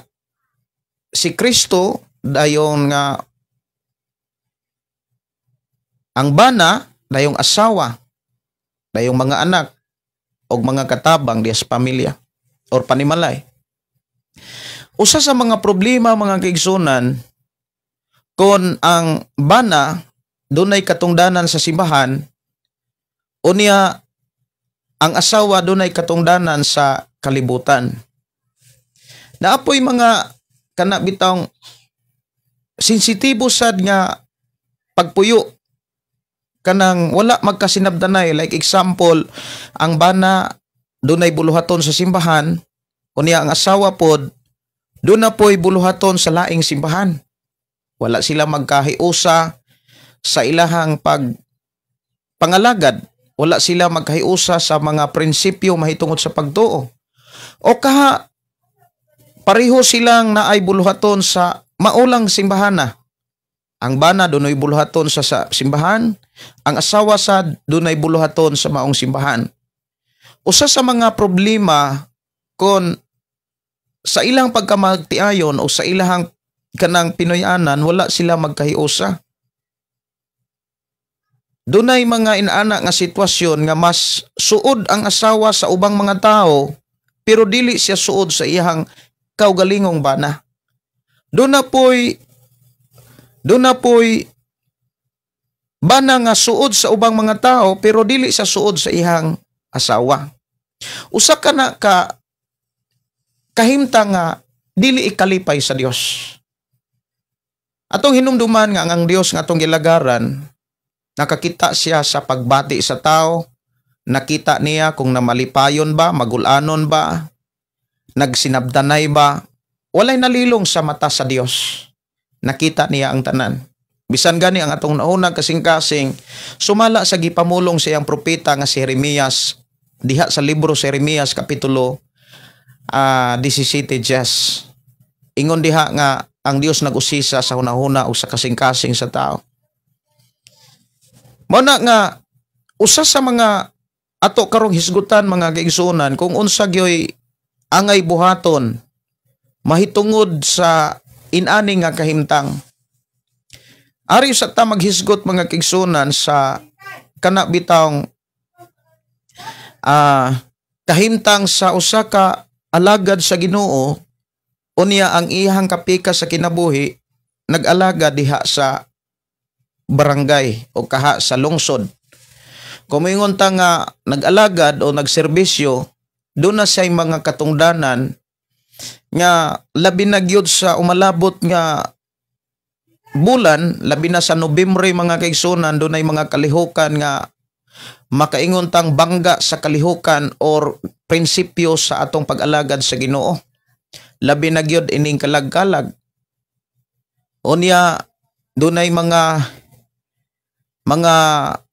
si Kristo dayon nga ang bana dayong asawa, dayong mga anak og mga katabang diya sa pamilya or panimalay. Usa sa mga problema mga kaigsunan kon ang bana dunay katungdanan sa simbahan unya ang asawa dunay katungdanan sa kalibutan. Naapoy mga kana bitawng sensitibo sad nga pagpuyo kanang wala magkasinabdanay, like example ang bana dunay buluhaton sa simbahan unya ang asawa pod duna poy buluhaton sa laing simbahan. Wala sila magkahiusa sa ilahang pangalagad, wala sila magkahiusa sa mga prinsipyo mahitungod sa pagtuo o kaha pareho silang naay buluhaton sa maulang simbahana. Ang bana dunay buluhaton sa simbahan, ang asawa sa dunay buluhaton sa maong simbahan. Usa sa mga problema kon sa ilang pagkamagtiayon o sa ilang kanang Pinoyanan wala sila magkahiusa. Dunay mga inaana nga sitwasyon nga mas suod ang asawa sa ubang mga tao pero dili siya suod sa iyang kaugalingong bana. Duna poy bana nga suod sa ubang mga tao pero dili siya suod sa iyang asawa. Usa ka na kahimtang nga dili ikalipay sa Dios. Atong hinumduman nga ang Dios nga atong gilagaran, nakakita siya sa pagbati sa tao, nakita niya kung namalipayon ba, magulanon ba, nagsinabdanay ba, walay nalilong sa mata sa Dios. Nakita niya ang tanan. Bisan gani ang atong naunang kasing-kasing sumala sa gipamulong sa iyang propeta nga si Jeremias diha sa libro sa Jeremias kapitulo 17. Ingon diha nga ang Dios nag-usisa sa hunahuna o sa kasing-kasing sa tao. Muna nga usa sa mga ato karong hisgutan mga kaigsunan kung unsa gyoy angay buhaton mahitungod sa inani nga kahimtang. Ari sa ta maghisgot mga kaigsunan sa kana bitawng kahimtang sa usa ka alagad sa Ginoo unya ang iyang kapika sa kinabuhi nag-alaga diha sa barangay o kaha sa lungsod. Kung moingon ta nga nag-alagad o nagserbisyo doon na siya'y mga katungdanan nga labi na gyud sa umalabot nga bulan, labi na sa Nobyembre mga kaigsunan, doon ay mga kalihukan nga makaingon tang bangga sa kalihukan or prinsipyo sa atong pag-alagad sa Ginoo. Labi na gyud ining kalag-kalag. Unya doon ay mga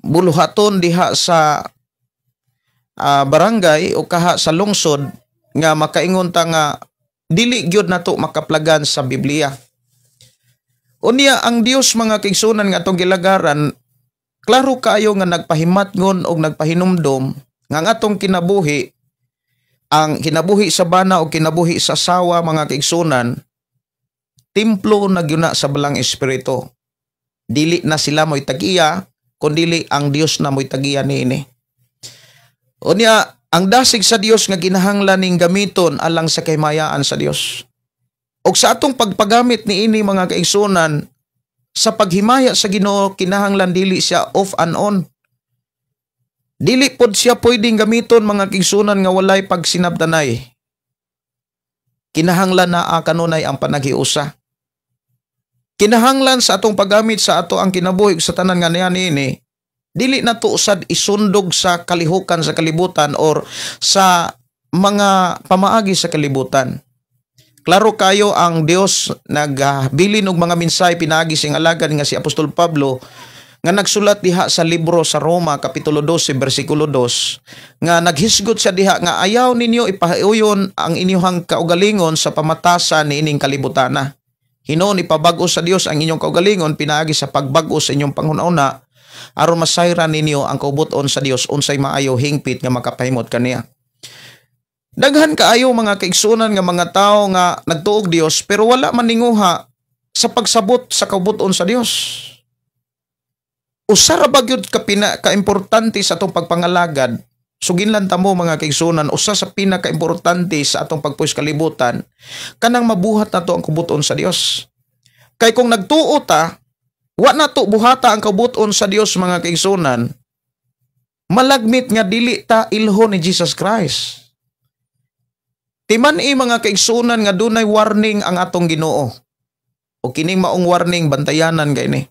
buluhaton diha sa barangay o kaha sa lungsod nga makaingon ta nga dili gyud nato makaplagan sa Biblia. Unya ang Dios mga kaigsunan nga atong gilagaran, klaro kaayo nga nagpahimatngon og nagpahinumdom nga ang atong kinabuhi, ang kinabuhi sa bana o kinabuhi sa asawa mga kaigsunan, templo na gyud na sa balang espiritu. Dili na sila mo'y tag-iya, kundili ang Dios na mo'y tag-iya niini. Unya ang dasig sa Dios nga kinahanglan ning gamiton alang sa kahimayaan sa Dios. Og sa atong pagpagamit niini mga kaigsunan sa paghimaya sa Ginoo kinahanglan dili siya off and on. Dili pod siya pwedeng gamiton mga kaigsunan nga walay pagsinabdanay. Kinahanglan na kanunay ang panaghiusa. Kinahanglan sa atong paggamit sa ato ang kinabuhi sa tanan nga niini Dili na to usad isundog sa kalihukan sa kalibutan or sa mga pamaagi sa kalibutan. Klaro kayo ang Dios nagbilin og mga mensahe pinaagi sing alagad nga si Apostol Pablo nga nagsulat diha sa libro sa Roma kapitulo 12 bersikulo 2 nga naghisgot siya diha nga ayaw ninyo ipahiuyon ang inyong kaugalingon sa pamatasan ni ining kalibutana. Hinon ipabag-o sa Dios ang inyong kaugalingon pinaagi sa pagbag-o sa inyong panghuna aron masayran ninyo ang kaubuton sa Dios unsay maayo hingpit nga makapahimot kaniya. Daghan kaayo mga kaigsunan nga mga tao nga nagtuog Dios pero wala man ninguha sa pagsabot sa kaubuton sa Dios. Usa ra ba gyud ka-importante sa atong pagpangalagad? Suginlan ta mo mga kaigsunan, usa sa pinaka-importante sa atong pagpuys kalibutan kanang mabuhat nato ang kaubuton sa Dios. Kay kung nagtuo ta, wa nato buhata ang kaubuton sa Dios mga kaigsunan, malagmit nga dili ta ilho ni Jesus Christ. Timan-i mga kaigsunan nga dunay warning ang atong Ginoo. O kining maong warning bantayanan kay ni.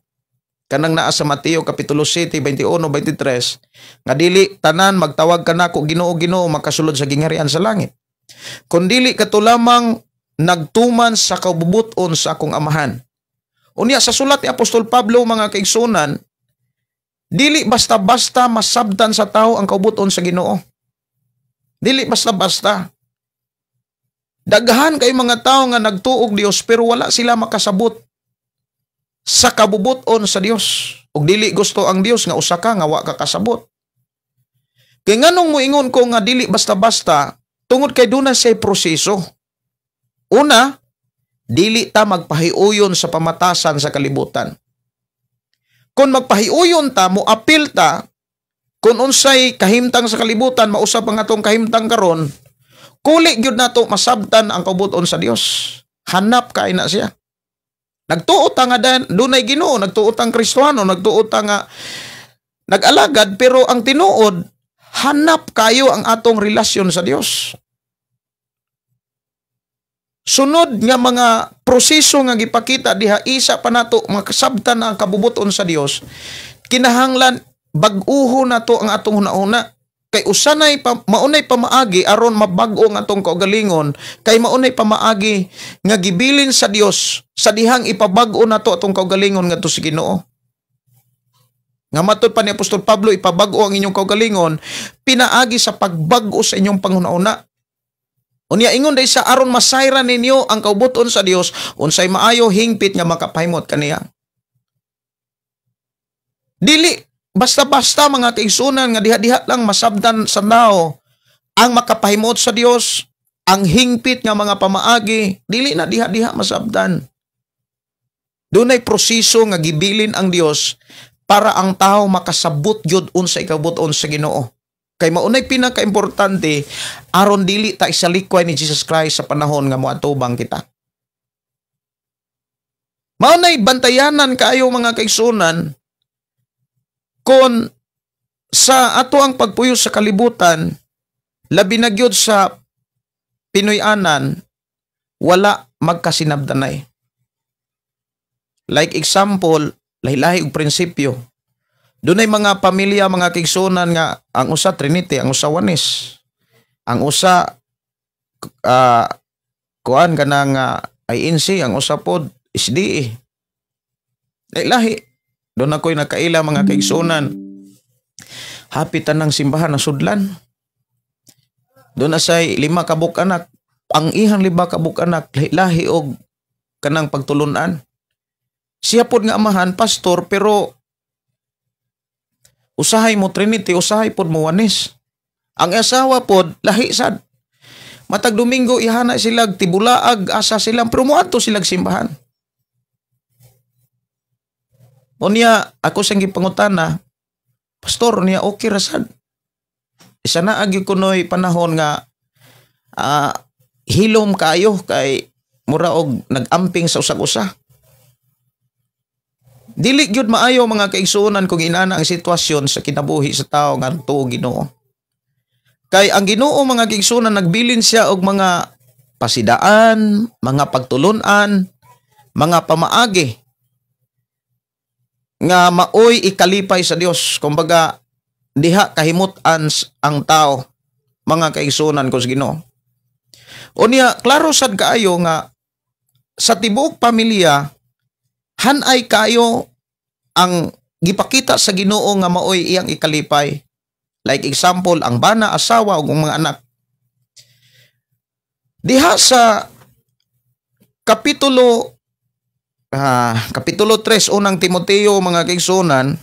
Kanang naa sa Mateo kapitulo 7 21-23 nga dili tanan magtawag kanako Ginoo Ginoo makasulod sa gingharian sa langit. Kun dili kato lamang nagtuman sa kabubuton sa akong amahan. Unya sa sulat ni Apostol Pablo mga kaigsunan, dili basta-basta masabtan sa tao ang kaubuton sa Ginoo. Dili basta-basta. Daghan kay mga tao nga nagtuog Dios pero wala sila makasabot sa kabubuton sa Dios. Ug dili gusto ang Dios nga usa ka nga wa ka kasabot. Kay nganong moingon ko nga dili basta-basta tungod kay dunay say proseso. Una, dili ta magpahiuyon sa pamatasan sa kalibutan. Kung magpahiuyon ta, moapil ta, kung unsay kahimtang sa kalibutan, mausap ang atong kahimtang karon, kuli gyud nato masabtan ang kaubuton sa Dios. Hanap kay na siya. Nagtuot nga dunay Ginoo, nagtuot ang Kristiyano, nagtuot nga nag-alagad, pero ang tinuod, hanap kayo ang atong relasyon sa Dios. Sunod nga mga proseso nga gipakita diha isa pa nato makasabtan ang kabubuton sa Dios, kinahanglan bag-uho nato ang atong hunahuna. Kay usanay maunay pamaagi aron mabag-o ang atong kaugalingon, kay maunay pamaagi nga gibilin sa Dios sa dihang ipabag-o nato atong kaugalingon ngadto sa Ginoo. Nga matud pa ni Apostol Pablo, ipabag-o ang inyong kaugalingon pinaagi sa pagbag-o sa inyong panghunahuna. Unya ingon day sa aron masayran ninyo ang kaubuton sa Dios unsay maayo hingpit nga makapahimot kaniya. Dili basta-basta mga kaigsunan nga diha-diha lang masabdan sa tao ang makapahimot sa Dios, ang hingpit nga mga pamaagi, dili na diha-diha masabdan. Dunay proseso nga gibilin ang Dios para ang tao makasabot gyud unsay kabuton sa Ginoo. Kay maunay pinaka-importante aron dili ta isalikway ni Jesus Christ sa panahon nga moatubang kita. Maunay bantayanan kaayo mga kaigsunan kon sa ato ang pagpuyo sa kalibutan, labi na gyud sa Pinoy-anan, wala magkasinabdanay. Like example, lahi-lahi og prinsipyo. Dunay mga pamilya, mga kaigsunan nga ang usa Trinity, ang usa Oneness, ang usa kuan kanang INC, ang usa pod SDA. Lahi-lahi. Doon ako'y nakaila mga kaigsunan. Happy tanang simbahan na sudlan. Doon asay 5 kabuk anak. Ang ihang 5 kabuk anak, lahi og kanang pagtulunan. Siya pod nga amahan, pastor, pero usahay mo Trinity, usahay pod mo Oneness. Ang asawa pod, lahi sad. Matag Domingo, ihana silag, tibulaag, asa silang, pero muadto silag simbahan. Unya, ako sang gipangutana, pastor niya okay rasad. Isa na agi kunoy panahon nga hilom kayo kay mura og nagamping sa usag-usa. Dili gyud maayo mga kaigsunan kung inana ang sitwasyon sa kinabuhi sa tao nga tuo Ginoo. Kay ang Ginoo mga kaigsunan nagbilin siya og mga pasidaan, mga pagtulunan, mga pamaagi. nga maoy ikalipay sa Dios. Kumbaga diha kahimut-an ang tao, mga kaigsunan ko sa Ginoo. Unya klaro sad kaayo nga sa tibuok pamilya hanay kayo ang gipakita sa Ginoo nga maoy iyang ikalipay. Like example, ang bana, asawa ug mga anak. Diha sa kapitulo 3 unang Timoteo, mga kaigsunan,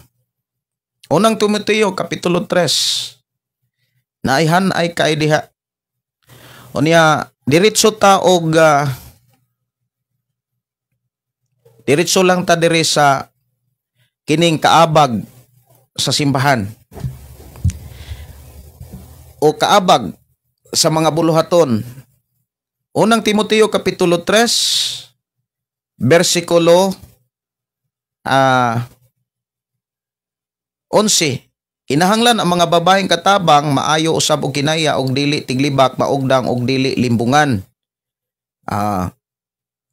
unang Timoteo kapitulo 3 naihan ay kay diha. Unya diretso ta og diretso lang ta diri sa kining kaabag sa simbahan o kaabag sa mga buluhaton. Unang Timoteo kapitulo 3 versikulo 11. Kinahanglan ang mga babaeng katabang maayo usab og kinaya og dili tiglibak, maugdang og dili limbungan.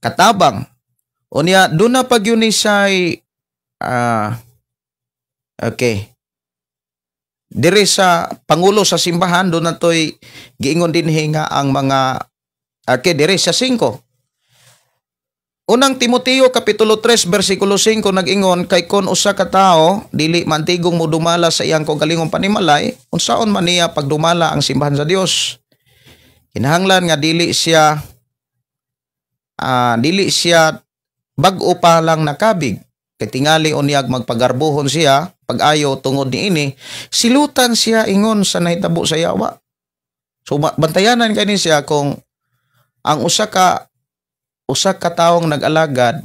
Katabang. Unya duna pag yun say okay. Diri sa pangulo sa simbahan doon natoy giingon dinhi nga ang mga diri sa 5. Unang Timoteo kapitulo 3 bersikulo 5 nag-ingon kay kon usa ka tawo dili mantigong modumala sa iyang kaugalingong panimalay, unsaon man niya pagdumala ang simbahan sa Dios. Kinahanglan nga dili siya bag-o pa lang nakabig. Kay tingali unyag magpagarbuhon siya pag-ayo tungod niini, silutan siya ingon sa nahitabo sa yawa. So bantayanan kani siya kung ang usa ka taong nag-alagad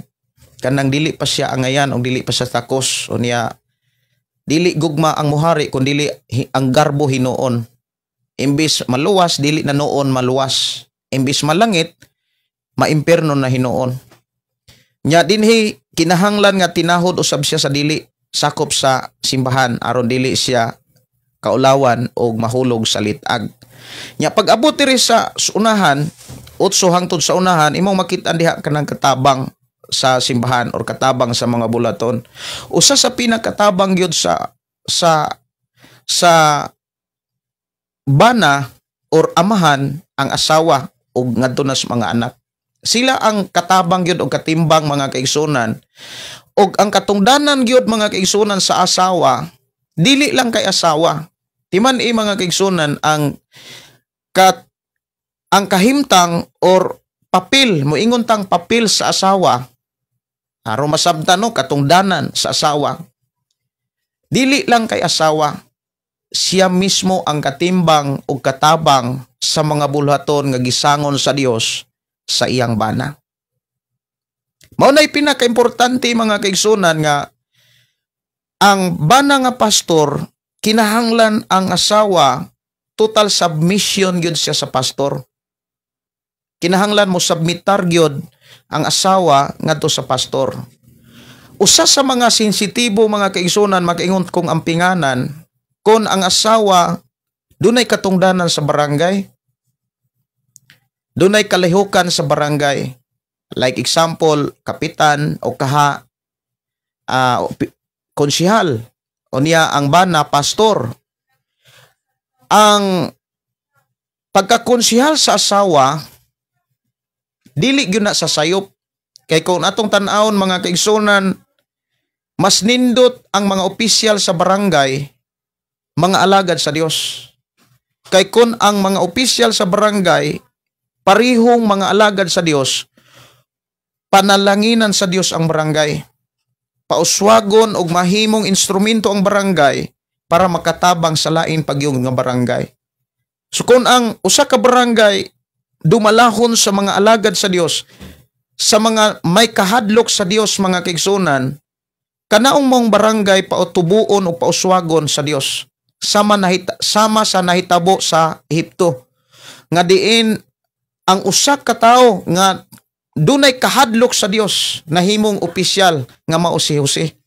kanang dili pa siya angayan o dili pa siya takos o niya dili gugma ang muhari kung dili ang garbo hinuon. Imbis maluwas dili na noon maluwas. Imbis malangit maimperno na hinuon. Nya dinhi kinahanglan nga tinahod usab siya sa dili sakop sa simbahan aron dili siya kaulawan o mahulog sa litag. Nya pag-abot diri sa unahan 8 hangtod sa unahan, imong makita diha kanang katabang sa simbahan or katabang sa mga bulaton. Usa sa pinakatabang gyud sa bana or amahan ang asawa ug ngadto na sa mga anak. Sila ang katabang gyud og katimbang, mga kaigsunan. Og ang katungdanan gyud, mga kaigsunan, sa asawa dili lang kay asawa. Timan mga kaigsunan ang kahimtang or papel, moingon tang papel sa asawa, aron masabtan no katungdanan sa asawa. Dili lang kay asawa, siya mismo ang katimbang o katabang sa mga buluhaton nga gisangon sa Dios sa iyang bana. Mao nay pinakaimportante, mga kaigsunan, nga ang bana nga pastor kinahanglan ang asawa total submission gyud siya sa pastor. Kinahanglan mo submitar gyud ang asawa ngadto sa pastor. Usa sa mga sensitibo, mga kaigsunan, makaingon kong ampinganan kon ang asawa dunay katungdanan sa barangay, dunay kalihukan sa barangay. Like example, kapitan o konsihal o niya ang bana pastor. Ang pagkakonsihal sa asawa dili gyud na sa sayop. Kay kung atong tan-awon, mga kaigsunan, mas nindot ang mga opisyal sa barangay mga alagad sa Dios. Kay kung ang mga opisyal sa barangay parihong mga alagad sa Dios, panalanginan sa Dios ang barangay. Pauswagon og mahimong instrumento ang barangay para makatabang sa lain pagyong nga barangay. So kung ang usa ka barangay dumalahon sa mga alagad sa Dios, sa mga may kahadlok sa Dios, mga kaigsunan, kanaong mong barangay pautubuon o pauswagon sa Dios. Sama sa nahitabo sa Ehipto. Nga diin ang usa ka tawo nga dunay kahadlok sa Dios, nahimong opisyal nga mao si Jose.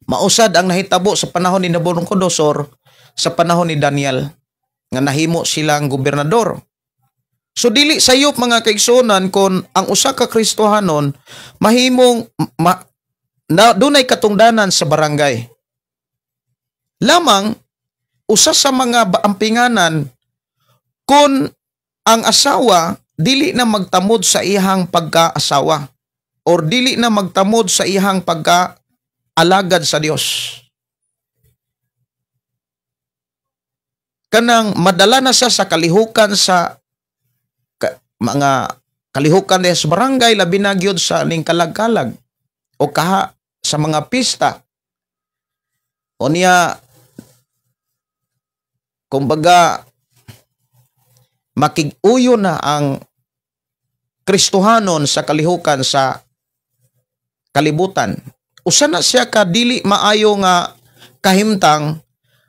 Mausad ang nahitabo sa panahon ni Nabucodonosor, sa panahon ni Daniel, nga nahimo silang gobernador. So dili sayop, mga kaigsunan, kon ang usa ka Kristohanon mahimong na dunay katungdanan sa barangay. Lamang usa sa mga ampinganan kung ang asawa dili na magtamod sa ihang pagkaasawa or dili na magtamod sa ihang pagkaalagad sa Dios. Kanang madala na siya sa kalihukan sa mga kalihukan sa barangay, labi na gyud sa ning kalag-kalag o kaha sa mga pista. O niya, kumbaga, makig-uyo na ang Kristohanon sa kalihukan sa kalibutan. Usa na siya ka dili maayo nga kahimtang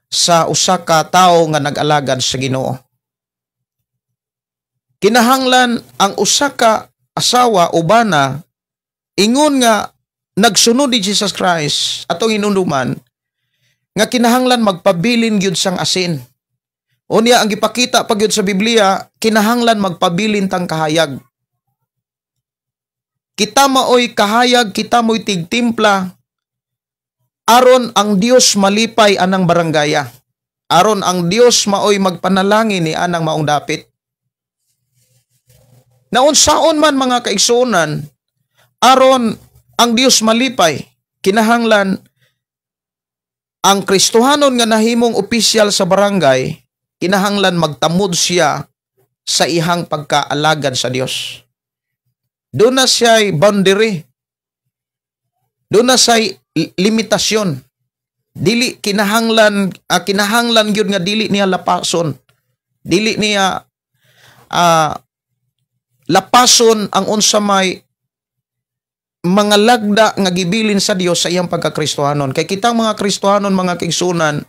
sa usa ka tawo nga nag-alagad sa Ginoo. Kinahanglan ang usa ka asawa o bana ingon nga nagsunod ni Jesus Christ atong hinumduman nga kinahanglan magpabilin gyud sang asin. Unya ang gipakita pa gyud sa Biblia, kinahanglan magpabilin tang kahayag. Kita maoy kahayag, kita mo'y tigtimpla aron ang Dios malipay anang baranggaya. Aron ang Dios maoy magpanalangin ni anang maong dapit. Naunsaon man mga kaigsuonan, aron ang Dios malipay, kinahanglan ang Kristohanon nga nahimong opisyal sa barangay, kinahanglan magtamod siya sa ihang pagkaalagad sa Dios. Doon na siya'y boundary. Doon na siya'y limitasyon. Dili kinahanglan gyud nga dili niya lapason. Dili niya lapason ang unsa may mga lagda nga gibilin sa Dios sa iyang pagkakristohanon. Kay kitang mga Kristohanon, mga kaigsunan,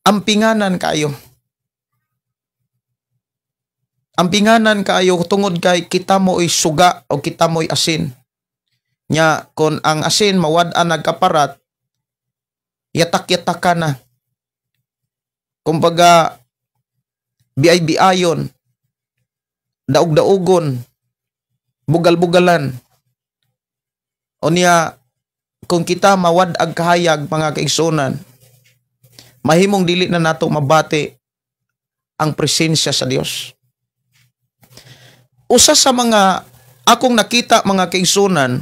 ampinganan kayo. Ampinganan kayo tungod kay kita mo'y suga o kita mo'y asin. Nya, kung ang asin mawad-an nagkaparat, yatak-yataka na. Kumbaga, biay-biayon, daog-daogon, bugal-bugalan. O niya, kung kita mawad-ag kahayag, mga kaigsunan, mahimong dili na nato mabati ang presensya sa Dios. Usa sa mga akong nakita, mga kaigsunan,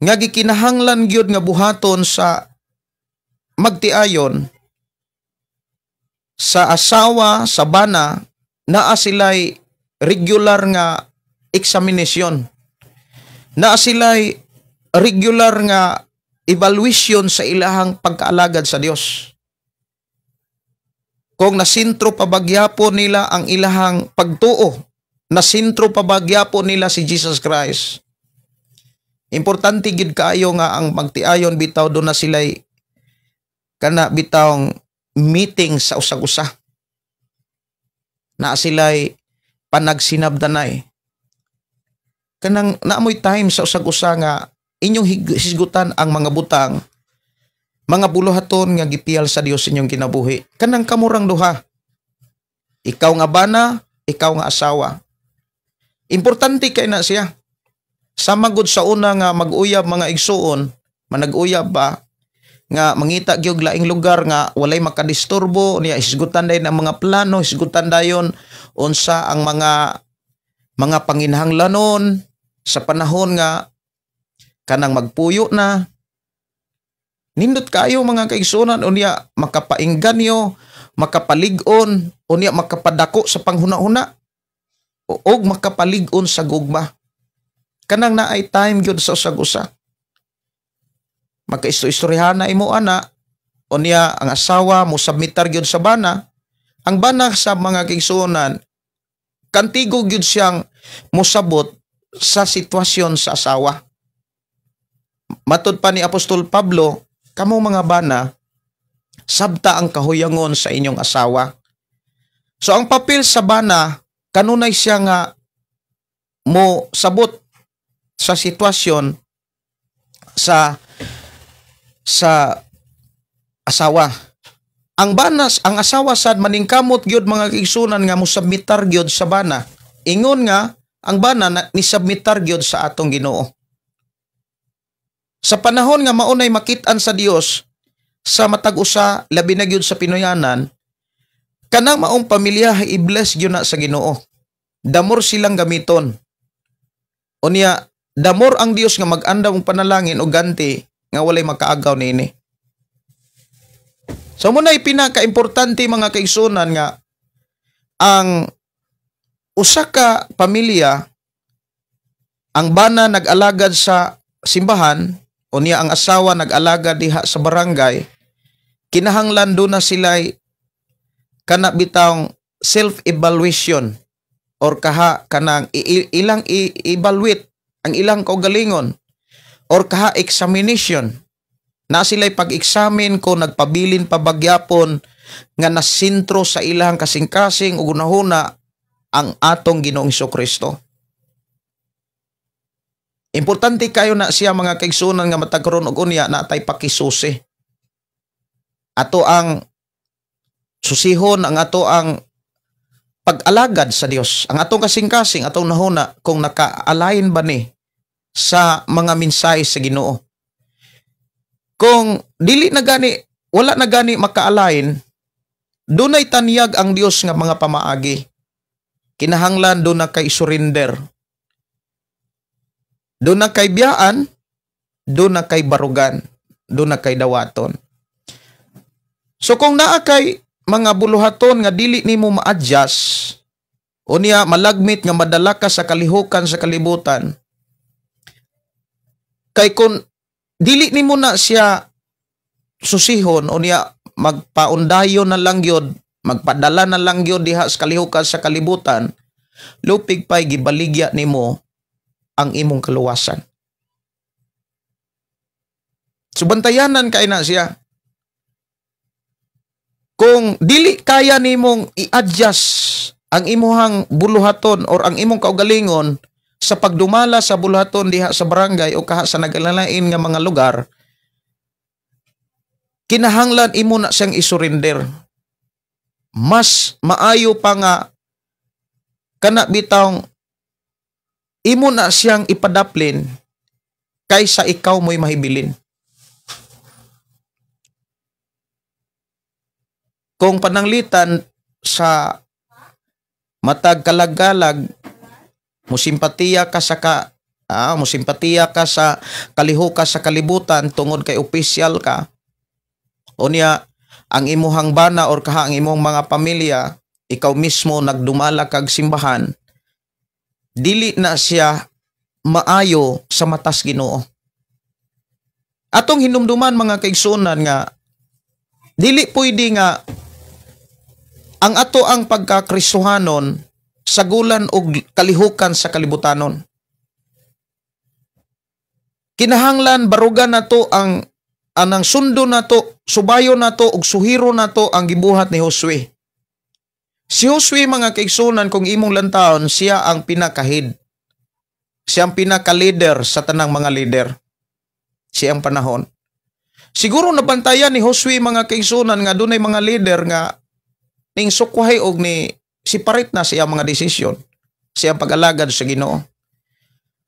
nga gikinahanglan gyud nga buhaton sa magtiayon sa asawa, sa bana, naa sila'y regular nga examination. Naa sila'y regular nga evaluation sa ilahang pagkaalagad sa Dios. Kung nasintro pabagyapon nila ang ilahang pagtuo, nasintro pabagyapon nila si Jesus Christ. Importante gid kaayo nga ang magtiayon bitaw do na sila'y kana bitawng meeting sa usag-usa. Na sila'y panagsinabdanay. Kanang naamoy time sa usag-usa nga inyong hisgutan ang mga butang, mga buluhaton nga gipiyal sa Dios inyong kinabuhi. Kanang kamurang duha. Ikaw nga bana, ikaw nga asawa. Importante kay na siya. Sama gud sa una nga mag-uyab mga igsuon, manag-uyab ba nga mangita gyud laing lugar nga walay makadisturbo niya, hisgutan dayon ang mga plano, hisgutan dayon unsa ang mga panginahanglanon sa panahon nga kanang magpuyo na. Nindot kayo mga kaigsunan, unya makapaingganyo, makapalig-on, unya makapadako sa panghuna-huna o makapalig-on sa gugma. Kanang naay time gyud sa usag-usa. Magkaisto-istoryahan na imo ana, unya ang asawa mo submitar gyud sa bana. Ang bana sa mga kaigsunan, kantigo gyud siyang mosabot sa sitwasyon sa asawa. Matud pa ni Apostol Pablo, kamo mga bana, sabta ang kahuyangon sa inyong asawa. So ang papel sa bana, kanunay siya nga mo sabot sa sitwasyon sa asawa. Ang banas, ang asawa sad maningkamot gyud mga kaigsunan nga mosubmitar gyud sa bana. Ingon nga ang bana ni submitar gyud sa atong Ginoo. Sa panahon nga maunay makit-an sa Dios sa matag usa labi na gyud sa Pinoyanan, kanang maong pamilya i-bless gyud na sa Ginoo. Damor silang gamiton. Unya, damor ang Dios nga mag-andam og panalangin o ganti nga walay makaagaw niini. So munay pinaka-importante mga kaigsunan nga ang usa ka pamilya, ang bana nag-alagad sa simbahan, unya ang asawa nag-alagad diha sa barangay, kinahanglan do na sila'y kana bitawng self-evaluation or kaha kanang ilang i-evaluate ang ilang kaugalingon or kaha examination na sila'y pag-examine ko nagpabilin pabagyapon nga nasintro sa ilang kasing-kasing ug unahuna ang atong Ginoong Hesukristo. Importante kayo na siya mga kaigsunan nga matagkaroon og unya na tay pakisusi. Ato ang susihon, ang ato ang pag-alagad sa Dios. Ang atong kasing-kasing, atong nahuna kung naka-align ba ni sa mga mensahe sa Ginoo. Kung dili na gani, wala na gani maka-align, dunay tanyag ang Dios nga mga pamaagi. Kinahanglan do na kay surrender. Do na kay biyaan, do na kay barugan, do na kay dawaton. So kung naa kay mga buluhaton nga dili nimo ma-adjust, unya malagmit nga madala ka sa kalihukan sa kalibutan, kay kung dili nimo na siya susihon, unya magpaundayon na lang yod, magpadala na lang yod diha sa kalihukan sa kalibutan, lupig pa'y gibaligya nimo ang imong kaluwasan. So bantayanan kay na siya. Kung dili kaya nimong i-adjust ang imuhang buluhaton or ang imong kaugalingon sa pagdumala sa buluhaton diha sa barangay o kaha sa nagalalain nga mga lugar, kinahanglan imo na siyang isurrender. Mas maayo pa nga kana bitawng imo na siyang ipadaplin kaysa ikaw mo'y mahibilin. Kung pananglitan sa matag kalagalag, musimpatiya ka sa kalihuka sa kalibutan tungod kay opisyal ka, unya ang imuhang bana or kaha ang imong mga pamilya, ikaw mismo nagdumala kag simbahan, dili na siya maayo sa matas Ginoo. Atong hinumduman mga kaigsunan nga dili pwede nga ang ato ang pagkakristohanon sagulan og kalihukan sa kalibutanon. Kinahanglan barugan nato ang anang sundo nato, subayo nato ug suhiro nato ang gibuhat ni Josue. Si Josue mga kaigsunan, kung imong lantawon, siya ang pinakahid. Siya ang pinaka-leader sa tanang mga leader. Siya ang panahon. Siguro nabantayan ni Josue mga kaigsunan nga dunay mga leader nga ning sukwahay og ni siparit na siya mga desisyon. Siya ang pag-alagad sa Ginoo.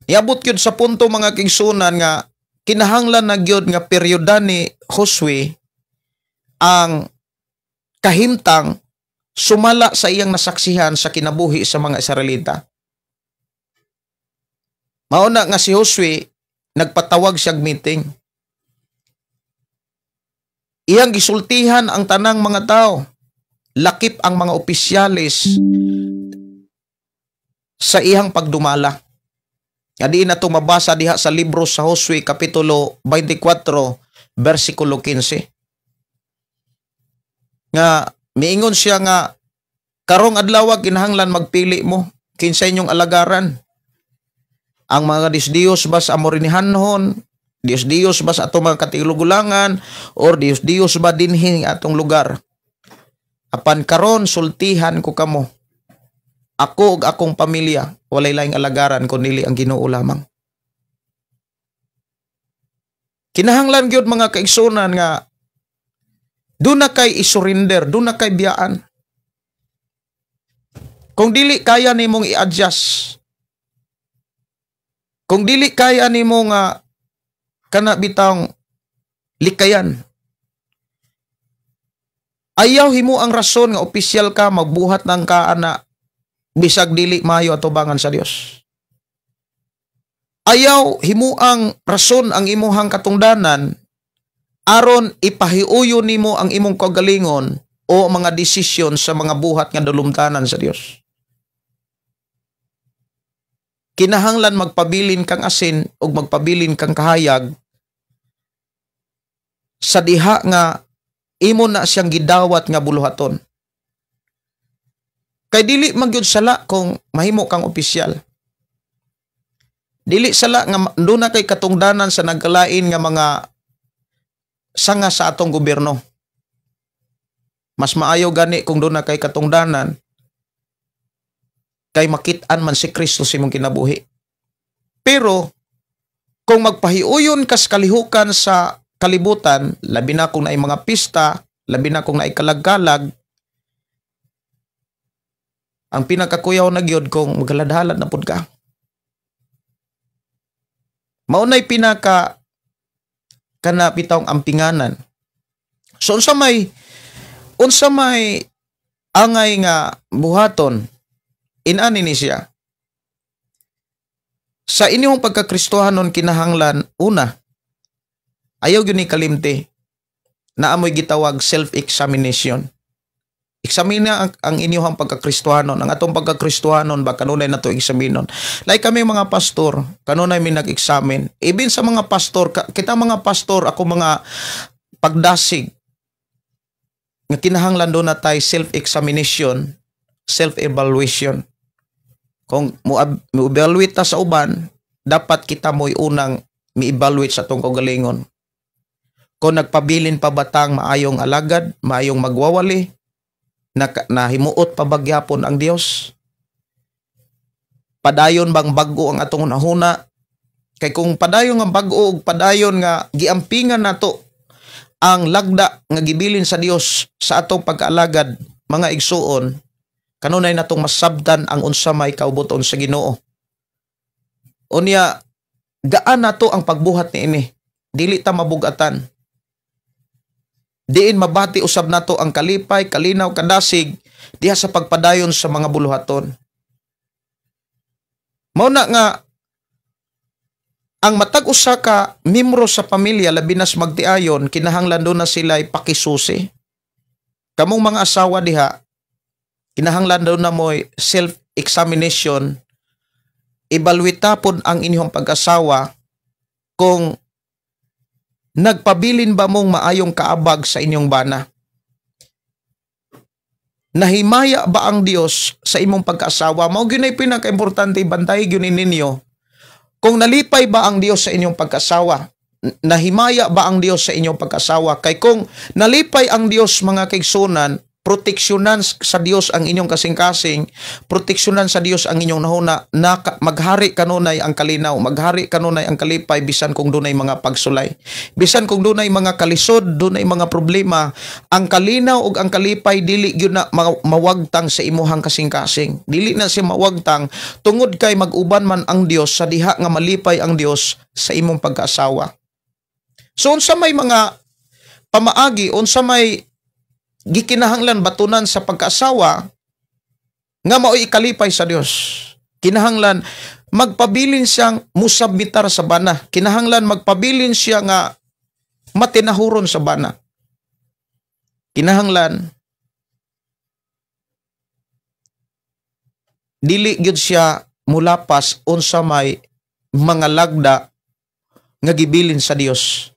Iabot gyud sa punto mga kaigsunan nga kinahanglan na gyud nga peryodan ni Josue ang kahimtang sumala sa iyang nasaksihan sa kinabuhi sa mga Israelita. Mauna nga si Josue, nagpatawag siyang meeting. Iyang gisultihan ang tanang mga tao. Lakip ang mga opisyalis sa iyang pagdumala. Diin na ito mabasa diha sa libro sa Josue, Kapitulo 24, versikulo 15. Nga, miingon siya nga, karong adlaw kinahanglan magpili mo, kinsa inyong alagaran. Ang mga Diyos ba sa amorinihanhon, Diyos ba sa atong mga katilugulangan, or Diyos ba dinhi atong lugar. Apan karon sultihan ko kamo. Ako ug akong pamilya, walay laing alagaran kundi ang Ginoo lamang. Kinahanglan gyud mga kaigsunan nga do na kay isurrender, do na kay biyaan. Kung dili kaya nimong i-adjust, kung dili kaya nimo nga kana bitang likayan. Ayaw himo ang rason nga opisyal ka magbuhat ng kaana bisag dili maayo atubangan sa Dios. Ayaw himo ang rason ang imuhang katungdanan aron ipahiuyo nimo ang imong kagalingon o mga desisyon sa mga buhat nga dulumtanan sa Dios. Kinahanglan magpabilin kang asin o magpabilin kang kahayag sa diha nga imo na siyang gidawat nga buluhaton. Kay dili magyud sala kung mahimo kang opisyal. Dili sala nga doon na kay katungdanan sa nagkalain nga mga sanga sa atong gobyerno. Mas maayo gani kung doon na kay katungdanan kay makit-an man si Kristo sa imong kinabuhi. Pero kung magpahiuyon kas kalihukan sa kalibutan, labi na kung naay mga pista, labi na kung naay kalag-kalag, ang pinakakuyaw na gyud kung magaladhalad na pud ka. Maunay pinaka kana bitawng ampinganan. So unsa may angay nga buhaton inani ni siya. Sa inyong pagkakristohanon kinahanglan una, ayaw gyud ni kalimti na amoy gitawag self-examination. Eksamina ang inyong pagkakristohanon. Ang atong pagkakristohanon ba kanunay nato eksaminon. Like kami mga pastor, kanunay mi nag-examine. Even sa mga pastor, kita mga pastor, ako mga pagdasig nga kinahanglan do na tay self-examination, self-evaluation. Kung mo-evaluate ta sa uban, dapat kita mo'y unang mi-evaluate sa atong kagalingon. Kung nagpabilin pa batang maayong alagad, maayong magwawali, na himuot pa bagyapon ang Dios. Padayon bang bago ang atong unahuna? Kay kung padayon nga bago ug padayon nga giampingan nato ang lagda nga gibilin sa Dios sa atong pagkaalagad, mga igsuon, kanunay natong masabdan ang unsa may kaubuton sa Ginoo. Unya gaan nato ang pagbuhat niini. Dili ta mabugatan. Diin mabati usab nato ang kalipay, kalinaw, kadasig diha sa pagpadayon sa mga buluhaton. Mao na nga ang matag usa ka miyembro sa pamilya labi nas magtiayon kinahanglan do na sila'y pakisusi. Kamong mga asawa diha kinahanglan do na mo'y self-examination. Evaluate pod ang inyong pag-asawa kung nagpabilin ba mong maayong kaabag sa inyong bana? Nahimaya ba ang Dios sa imong pagkaasawa? Mao gyud ay pinaka-importante bantay gyud ninyo. Kung nalipay ba ang Dios sa inyong pagkaasawa? Nahimaya ba ang Dios sa inyong pagkaasawa? Kay kung nalipay ang Dios mga kaigsunan, proteksyonan sa Dios ang inyong kasing-kasing, proteksyonan sa Dios ang inyong nahuna, na maghari kanunay ang kalinaw, maghari kanunay ang kalipay, bisan kung dunay mga pagsulay. Bisan kung dunay mga kalisod, dunay mga problema, ang kalinaw ug ang kalipay dili gyud na mawagtang sa imuhang kasing-kasing. Dili na siya mawagtang tungod kay mag-uban man ang Dios sa diha nga malipay ang Dios sa imong pagkaasawa. So unsa may mga pamaagi, unsa may gikinahanglan batunan sa pagkaasawa nga mao'y ikalipay sa Dios. Kinahanglan magpabilin siyang musabmitar sa bana. Kinahanglan magpabilin siya nga matinahuron sa bana. Kinahanglan dili gyud siya mulapas unsa may mga lagda nga gibilin sa Dios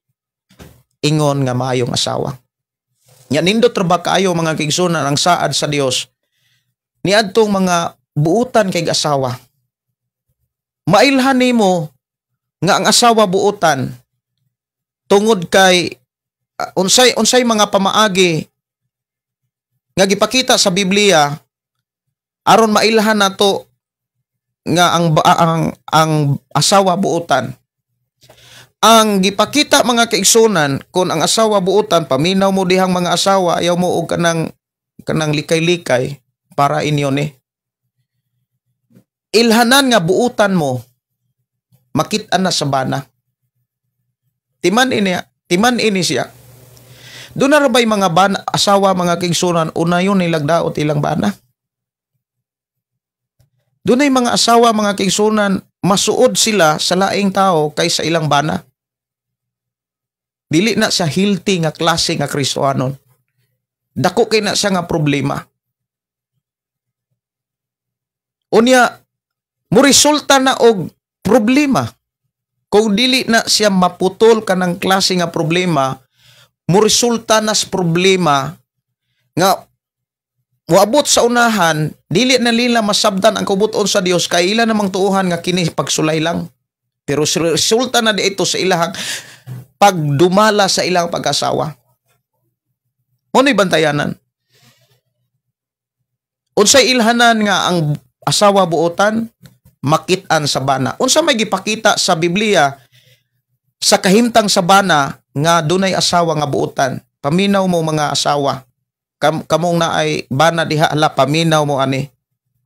ingon nga maayong asawa. Nya nindot ra ba kaayo mga kaigsunan ang saad sa Dios niadtong mga buutan kay asawa. Mailhan nimo nga ang asawa buutan tungod kay unsay mga pamaagi nga gipakita sa Biblia aron mailhan nato nga ang asawa buutan. Ang gipakita mga kaigsunan kung ang asawa buutan, paminaw mo dihang mga asawa, ayaw mo og kanang likay-likay para inyo ni. Ilhanan nga buutan mo, makit-an na sa bana. Timan ini siya. Doon na rabay mga bana, asawa mga kaigsunan, una yun nilagdaot ilang bana. Doon ay mga asawa mga kaigsunan, masuod sila sa laing tao kaysa ilang bana. Dili na sa healthy nga klase nga Kristohanon. Dako kay na siya nga problema. Unya, mo resulta na og problema. Kung dili na siya maputol ka ng klase nga problema, mo resulta na sa problema nga moabot sa unahan, dili na nila masabdan ang kabuton sa Dios kay ila namang tuuhan nga kini pagsulay lang. Pero resulta na dito sa ilahang pagdumala sa ilang pag-asawa. Uno'y bantayanan? Unsay ilhanan nga ang asawa buotan, makit-an sa bana. Unsa may gipakita sa Biblia sa kahimtang sa bana nga dunay asawa nga buotan. Paminaw mo mga asawa. Kamong na ay bana diha hala, paminaw mo ani.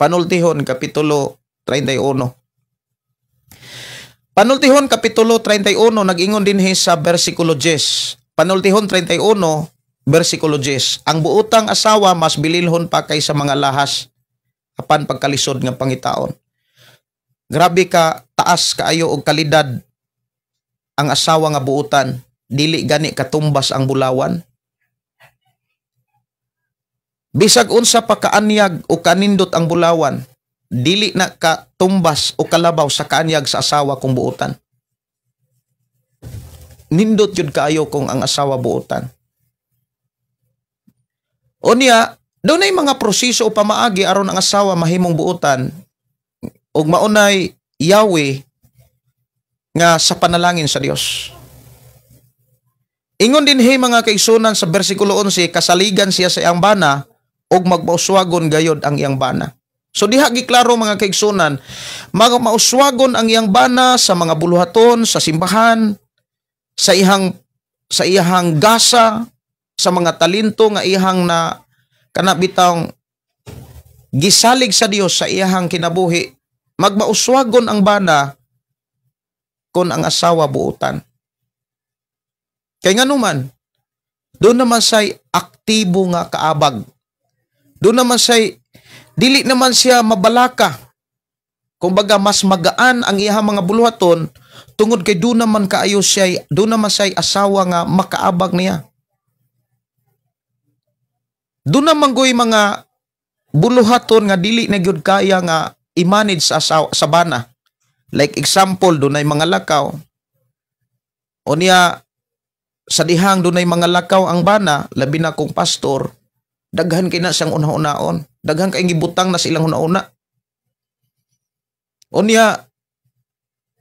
Panultihon Kapitulo 31. Panultihon Kapitulo 31 nag-ingon dinhi sa bersikulo 10. Panultihon 31 bersikulo 10. Ang buotang asawa mas bililhon pa kaysa mga lahas apan pagkalisod nga pangitaon. Grabe ka taas kaayo og kalidad ang asawa nga buotan, dili gani katumbas ang bulawan. Bisag unsa pa kaanyag o kanindot ang bulawan, dili na katumbas o kalabaw sa kaanyag sa asawa kung buotan. Nindot yun kaayo kung ang asawa buotan. Unya, doon ay mga proseso o pamaagi aron ang asawa mahimong buotan ug maunay Yahweh nga sa panalangin sa Dios. Ingon din mga kaigsunan sa bersikulo 11, kasaligan siya sa iyang bana ug magmauswagon gayod ang iyang bana. So diha giklaro mga kaigsunan, magmauswagon ang iyang bana sa mga buluhaton, sa simbahan, sa iyang gasa, sa mga talento nga ihang na kanabitang gisalig sa Dios sa iyang kinabuhi. Magmauswagon ang bana kon ang asawa buotan. Kay nga naman, doon naman say aktibo nga kaabag. Doon naman say, dili naman siya mabalaka. Kumbaga, mas magaan ang iyang mga buluhaton, tungod kay doon naman kaayo siya, doon naman say asawa nga makaabag niya. Doon naman goy mga buluhaton nga dili na gyud kaya nga i-manage sa asawa, sa bana. Like example, doon ay mga lakaw. O niya, sa dihang doon ay mga lakaw ang bana, labi na kong pastor, daghan kay na siyang una-unaon. Daghan kay gibutang na silang una-una. O niya,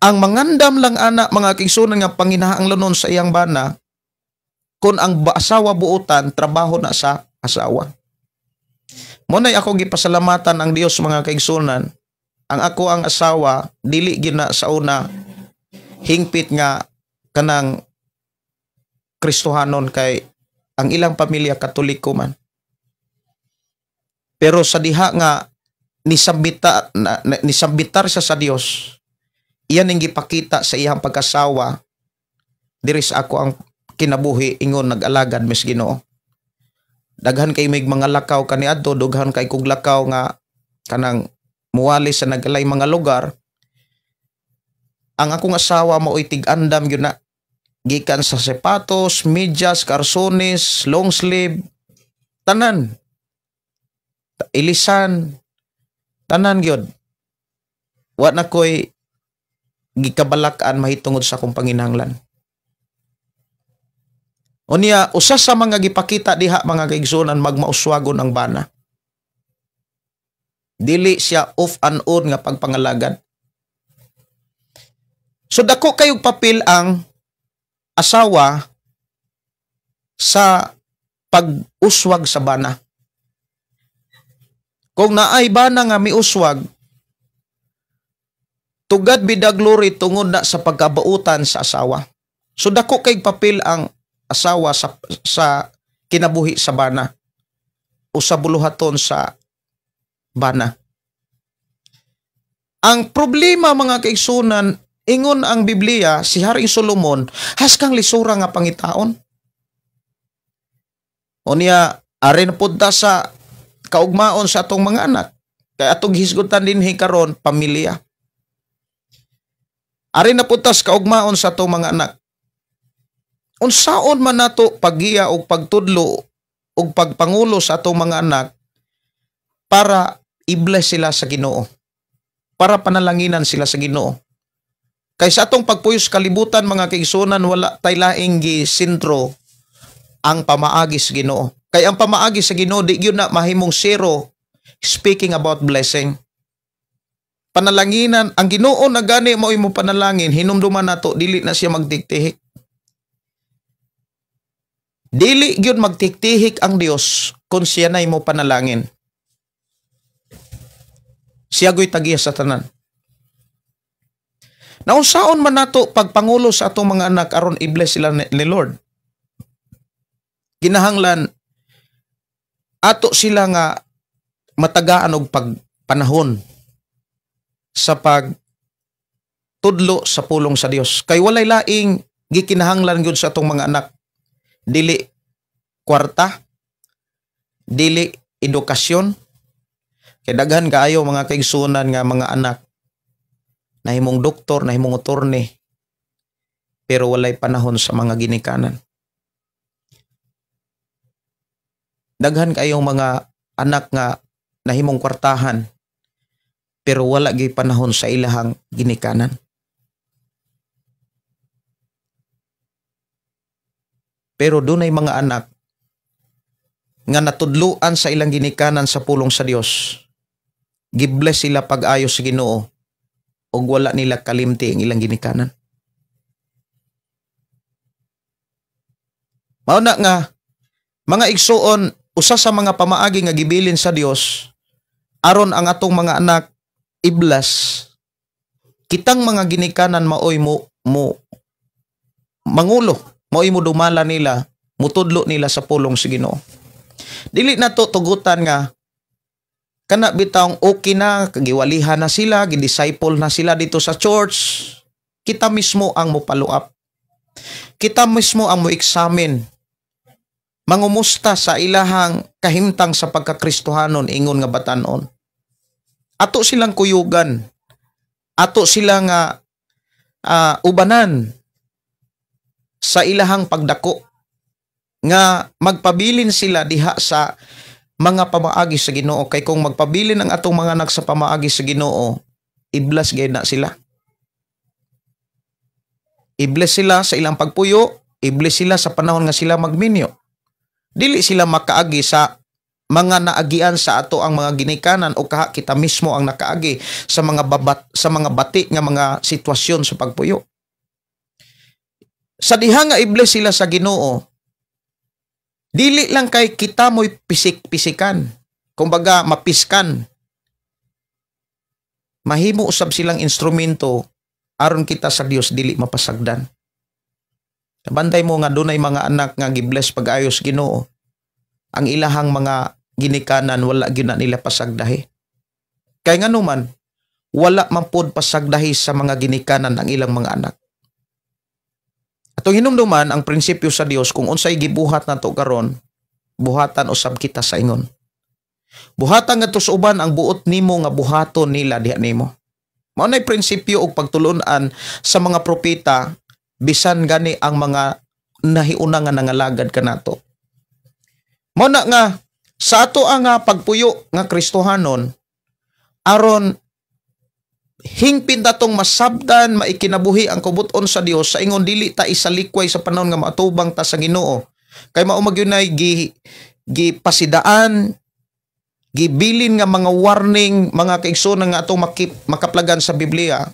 ang mangandam lang ana, mga kigsunan nga panginaanglanon sa iyang bana, kung ang asawa buotan, trabaho na sa asawa. Muna'y ako gipasalamatan ang Dios mga kaigsunan, ang ako ang asawa, dili gina sa una, hingpit nga kanang Kristohanon kay ang ilang pamilya Katoliko man. Pero sa diha nga nisambitar siya sa Dios, iyan ang gipakita sa iyang pag-asawa, diri sa ako ang kinabuhi, ingon nag-alagad mes Ginoo. Daghan kay may mga lakaw kaniadto, dughan kay kog lakaw nga kanang muwali sa nagalay mga lugar. Ang akong asawa mao'y tig-andam yun na. Gikan sa sapatos, medyas, karsones, long sleeve, tanan. Ilisan, tanan gyud. Wa na ko'y gikabalakaan mahitungod sa akong panginahanglan. O niya, usa sa mga gipakita diha mga kaigsunan, magmauswagon ang bana. Dili siya off and on nga pagpangalagad. So dako kayong papel ang asawa sa pag-uswag sa bana. Kung naay bana nga miuswag, tugad bida glory tungod na sa pagkabautan sa asawa. So dako kayong papel ang asawa sa kinabuhi sa bana o sa buluhaton sa bana. Ang problema mga kaigsunan, Ingon ang Biblia, si Haring Solomon, haskang lisura nga pangitaon. O niya, arin punta sa kaugmaon sa atong mga anak. Kaya atong hisgutan din karon pamilya. Arin na punta sa kaugmaon sa atong mga anak. Unsaon man nato paggiya o pagtudlo o pagpangulo sa atong mga anak para i-bless sila sa Ginoo. Para panalanginan sila sa Ginoo. Kaysa atong pagpuyo sa kalibutan, mga kaigsunan, wala tay laing sentro ang pamaagi sa Ginoo. Kaya ang pamaagi sa Ginoo, di yun na mahimong zero speaking about blessing. Panalanginan, ang Ginoo na gani mo imo panalangin, hinumduman nato, dili na siya magtiktihik. Dili yun magtiktihik ang Dios kung siya na imo panalangin. Siya go'y tagiya sa tanan. Naunsaon man nato pagpangulo sa atong mga anak aron i-bless sila ni Lord. Kinahanglan ato sila nga matagaan og pagpanahon sa pagtudlo sa pulong sa Dios. Kay walay laing gikinahanglan gyud sa atong mga anak. Dili kwarta, dili edukasyon. Kay daghan kaayo mga kaigsunan nga mga anak nahimong doktor, nahimong attorney, pero walay panahon sa mga ginikanan. Daghan kayong mga anak nga nahimong kwartahan, pero wala gyud panahon sa ilahang ginikanan. Pero dunay mga anak nga natudluan sa ilang ginikanan sa pulong sa Dios. Gibless sila pag-ayo sa Ginoo ug wala nila kalimti ang ilang ginikanan. Mao na nga mga igsuon, usa sa mga pamaagi nga gibilin sa Dios aron ang atong mga anak iblas, kitang mga ginikanan maoy mo mangulo, maoy mo dumala nila, mutudlo nila sa pulong sa Ginoo. Dili na to tugutan nga kana bitawng okay na, kagiwalihan na sila, gidisciple na sila dito sa church. Kita mismo ang mopaluap. Kita mismo ang mo-examine. Mangumusta sa ilahang kahimtang sa pagkakristohanon, ingon nga batanon. Ato silang kuyugan. Ato silang ubanan sa ilahang pagdako. Nga magpabilin sila diha sa mga pamaagi sa Ginoo. Kay kung magpabilin ang atong mga anak sa pamaagi sa Ginoo, iblas gayud na sila. Iblas sila sa ilang pagpuyo, iblas sila sa panahon nga sila magminyo. Dili sila makaagi sa mga naagian sa ato ang mga ginikanan o kaha kita mismo ang nakaagi sa mga bati nga mga sitwasyon sa pagpuyo. Sa diha nga iblas sila sa Ginoo, dili lang kay kita mo'y pisik-pisikan. Kumbaga, mapiskan. Mahimo usab silang instrumento aron kita sa Dios dili mapasagdan. Bantay mo nga dunay mga anak nga gibless pag-ayos Ginoo. Ang ilahang mga ginikanan wala gyud na nila pasagdahi. Kay nganuman, wala man pod pasagdahi sa mga ginikanan ang ilang mga anak. Atong hinumduman ang prinsipyo sa Dios kung unsay gibuhat nato karon, buhatan usab kita sa ingon. Buhatan ngadto sa uban ang buot nimo nga buhaton nila diha nimo. Mao nay prinsipyo og pagtulon-an sa mga propeta bisan gani ang mga nahiuna nga nangalagad kanato. Mao na nga sa ato ang pagpuyo nga Kristohanon aron hingpin datong masabdan maikinabuhi ang kubuton sa Dios sa ingon dili ta isalikway sa panahon nga matubang ta sa Ginoo. Kay mao magyunay gipasidaan, gibilin nga mga warning, mga kaigsunan nga atong makaplagan sa Biblia.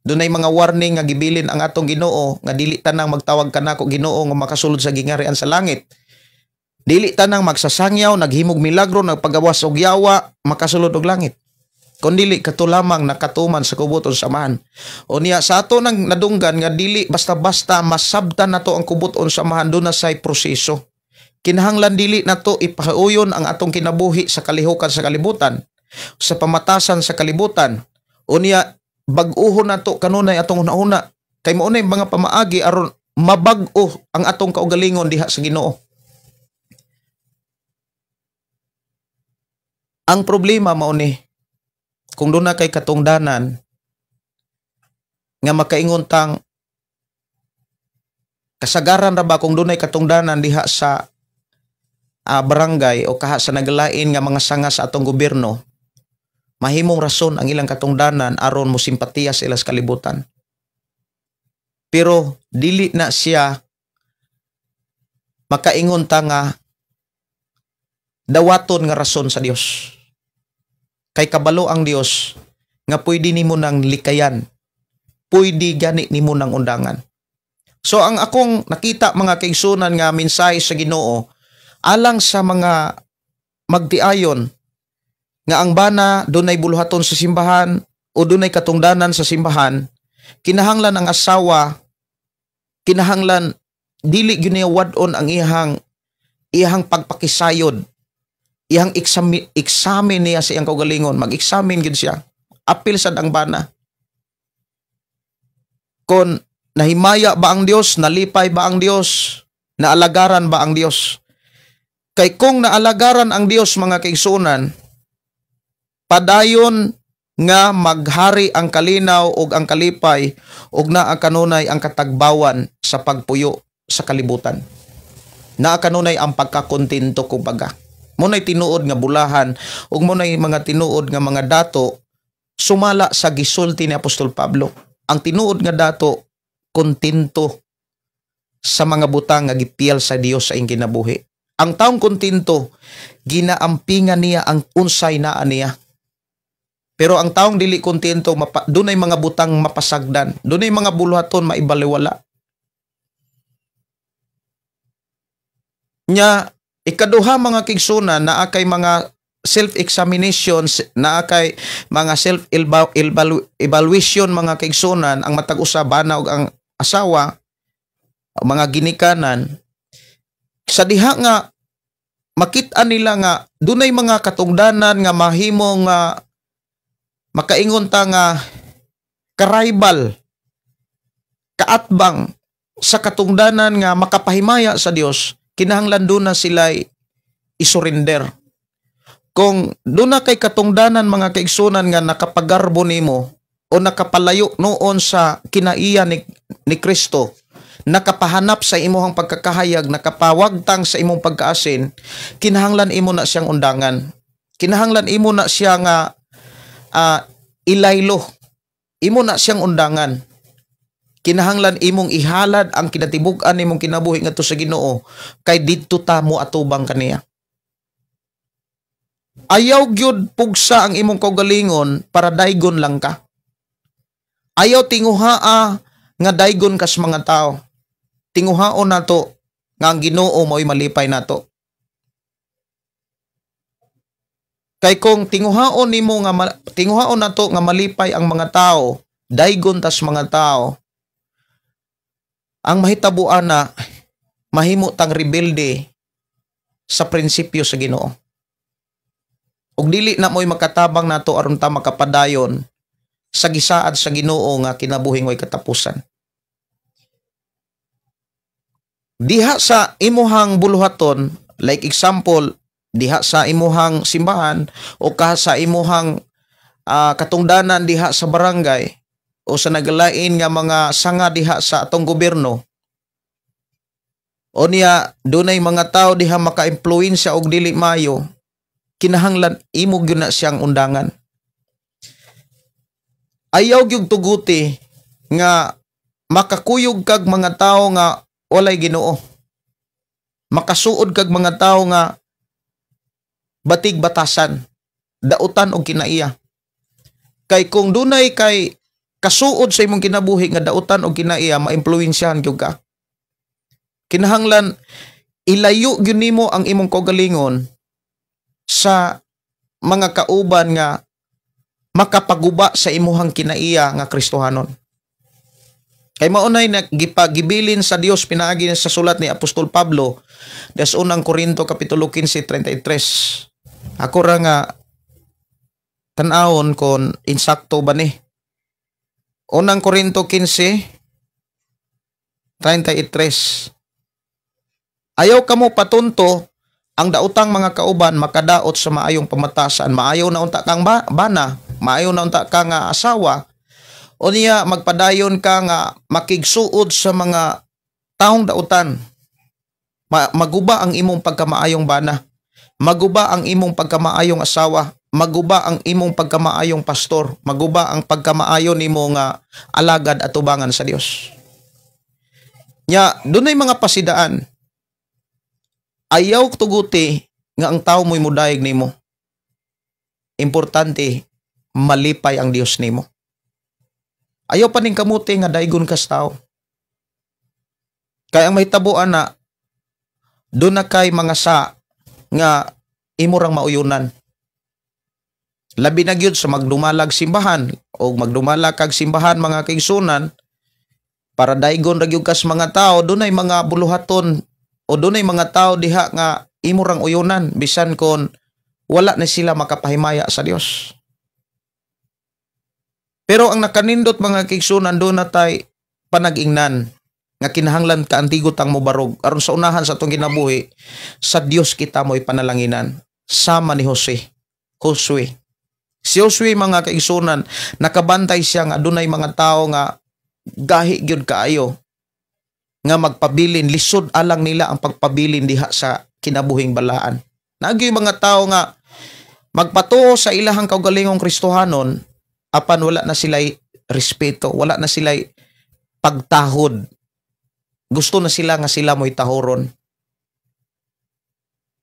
Dunay mga warning nga gibilin ang atong Ginoo nga dili tanang magtawag kanako Ginoo nga makasulod sa gingarian sa langit. Dili tanang magsasangyaw, naghimog milagro, nagpagawas og yawa, makasulod og langit. Kundili kato lamang nakatuman sa kubuton samahan. O niya sa ato nang nadunggan nga dili basta-basta masabtan nato ang kubuton samahan, doon na say proseso. Kinahanglan dili nato ipahauyon ang atong kinabuhi sa kalihukan sa kalibutan, sa pamatasan sa kalibutan. O niya bag-uhon nato kanunay atong una-una. Kay mao na yung mga pamaagi aron mabag-o ang atong kaugalingon diha sa Ginoo. Ang problema mao ni kung doon na kay katungdanan nga makaingon tang kasagaran ra ba kung doon ay katungdanan diha sa barangay o kaha sa naglain nga mga sanga sa atong gobyerno, mahimong rason ang ilang katungdanan aron mo simpatiya sa ilas kalibutan. Pero dili na siya makaingon ta nga dawaton nga rason sa Dios. Kay kabalo ang Dios nga pwede nimo nang likayan. Pwede gani nimo nang undangan. So ang akong nakita mga kaigsunan nga mensahe sa Ginoo alang sa mga magtiayon nga ang bana dunay buluhaton sa simbahan o dunay katungdanan sa simbahan, kinahanglan ang asawa, kinahanglan dili gyud niya wadon ang iyang pagpakisayod, iyang examine niya sa iyang kaugalingon, mag-examine gyud siya. Apil sad ang bana. Kon nahimaya ba ang Dios, nalipay ba ang Dios, naalagaran ba ang Dios? Kay kung naalagaran ang Dios mga kaigsunan, padayon nga maghari ang kalinaw ug ang kalipay ug naa kanunay ang katagbawan sa pagpuyo sa kalibutan. Naa kanunay ang pagkakontento kumbaga. Munay tinuod nga bulahan ug munay mga tinuod nga mga dato sumala sa gisulti ni Apostol Pablo. Ang tinuod nga dato kontento sa mga butang nga gipiyal sa Dios sa iyang kinabuhi. Ang taong kontento ginaampingan niya ang unsay naa niya. Pero ang taong dili kontento dunay mga butang mapasagdan, dunay mga buluhaton maibaliwala. Nya ikaduha mga kaigsunan naa kay mga self-examinations, naa kay mga self-evaluation mga kaigsunan ang matag usa bana ug ang asawa, mga ginikanan sa diha nga makit-an nila nga dunay mga katungdanan nga mahimong makaingon ta nga karaibal, kaatbang sa katungdanan nga makapahimaya sa Dios, kinahanglan doon na sila isurrender. Kung doon na kay katungdanan mga kaigsunan nga nakapagarbo nimo o nakapalayo noon sa kinaiya ni Kristo, nakapahanap sa imuhang pagkakahayag, nakapawagtang sa imong pagkaasin, kinahanglan imo na siyang undangan. Kinahanglan imo na siya nga ilaylo. Imo na siyang undangan. Kinahanglan imong ihalad ang kinatibuk-an nimong kinabuhi ngadto sa Ginoo kay didto ta mo atubang kaniya. Ayaw gyud pugsa ang imong kaugalingon para daygon lang ka. Ayaw tinguhaa nga daygon kas mga tao. Tinguhaon nato nga ang Ginoo mao'y malipay nato. Kay kung tinguhaon nato nga malipay ang mga tao, daygon tas mga tao, ang mahitabuan na mahimo tang rebelde sa prinsipyo sa Ginoo. Ug dili na mo'y makatabang nato aron ta makapadayon sa gisaad sa Ginoo nga kinabuhing way katapusan. Diha sa imuhang buluhaton, like example, diha sa imuhang simbahan o kaha sa imuhang katungdanan diha sa barangay o sa naglain nga mga sanga diha sa atong gobyerno, o niya dunay mga tao diha maka-impluwensya og dili maayo, kinahanglan imo gyud na siyang undangan. Ayaw gyud tuguti nga makakuyog kag mga tao nga walay Ginoo. Makasuod kag mga tao nga batig batasan, dautan og kinaiya. Kay kung dunay kay kasuod sa imong kinabuhi nga dautan og kinaiya, maimpluwensyahan gyud ka. Kinahanglan ilayo gyud nimo ang imong kaugalingon sa mga kauban nga makapaguba sa imuhang kinaiya nga Kristohanon. Kay maunay nagipagibilin sa Dios pinaagi sa sulat ni Apostol Pablo des unang Korinto kapitulo 15:33. Ako ra nga tan-awon kon insakto ba ni. Unang Korinto 15:33. Ayaw kamo patunto ang daotang mga kauban makadaot sa maayong pamatasan. Maayaw na unta kang bana, maayaw na unta kang asawa, o niya magpadayon ka nga makigsuod sa mga taong dautan. Maguba ang imong pagkamaayong bana, maguba ang imong pagkamaayong asawa, maguba ang imong pagkamaayong pastor, maguba ang pagkamaayo nimo nga alagad at tubangan sa Dios. Nya dunay mga pasidaan. Ayaw tuguti nga ang tao mo'y mudayeg nimo. Importante malipay ang Dios nimo. Ayaw pa ning kamuti nga daygon kas tao. Kaya ang mahitabuan na doon na kay mga sa nga imurang mauyunan. Labi na gyud sa magdumalag simbahan o magdumalag kag simbahan mga kaigsunan para daygon ra gyud kas mga tao, dunay mga buluhaton o dunay mga tao diha nga imurang uyunan bisan kon wala na sila makapahimaya sa Dios. Pero ang nakanindot mga kaigsunan doon na tay panag-ingnan nga kinahanglan ka antigot ang mubarog aron sa unahan sa atong kinabuhi sa Dios kita mo'y panalanginan sama ni Josue. Si Josue mga kaigsunan nakabantay siya nga dunay mga tao nga gahi gyud kaayo nga magpabilin, lisod alang nila ang pagpabilin diha sa kinabuhing balaan. Nagyoy mga tao nga magpatuo sa ilahang kaugalingong Kristohanon apan wala na sila'y respeto, wala na sila'y pagtahod. Gusto na sila nga sila mo'y tahoron.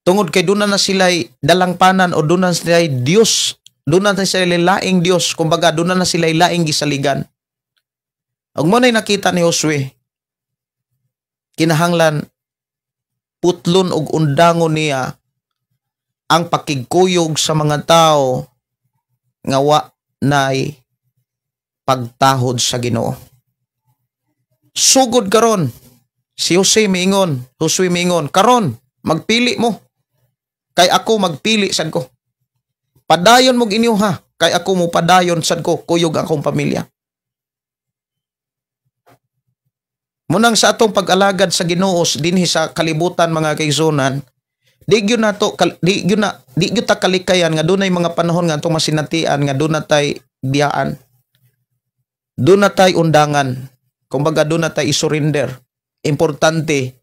Tungod kay doon na sila'y dalangpanan o doon na sila'y Diyos, doon na sila'y laing Diyos, kumbaga doon na sila'y laing gisaligan. Ang mo na'y nakita ni Josue, kinahanglan putlon og undangon niya ang pakigkuyog sa mga tao nga wa nay pagtahod sa Ginoo. Sugod karon si Josue miingon, karon magpili mo kay ako magpili sad ko. Padayon mo inyo ha, kay ako mo padayon sad ko kuyog ang akong pamilya. Munang sa atong pag-alagad sa Ginoo dinhi sa kalibutan mga kaigsunan, di gyud ta kalikayan nga dunay mga panahon nga atong masinatian nga doon natay biyaan. Doon natay undangan. Kumbaga doon natay isurrender. Importante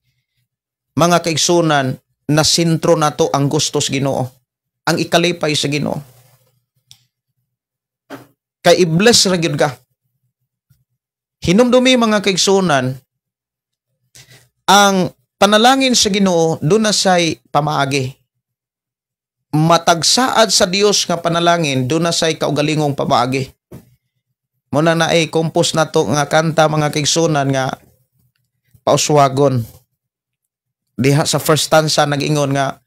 mga kaigsunan na sentro nato ang gustos Ginoo. Ang ikalipay sa Ginoo. Kay i-bless ra gyud ka. Hinumdumi mga kaigsunan ang panalangin sa Ginoo doon na say pamaagi. Matagsaad sa Dios nga panalangin doon na say kaugalingong pamaagi. Muna na ay compose na to nga kanta mga kaigsunan nga pauswagon. Diha sa first stanza nag-ingon nga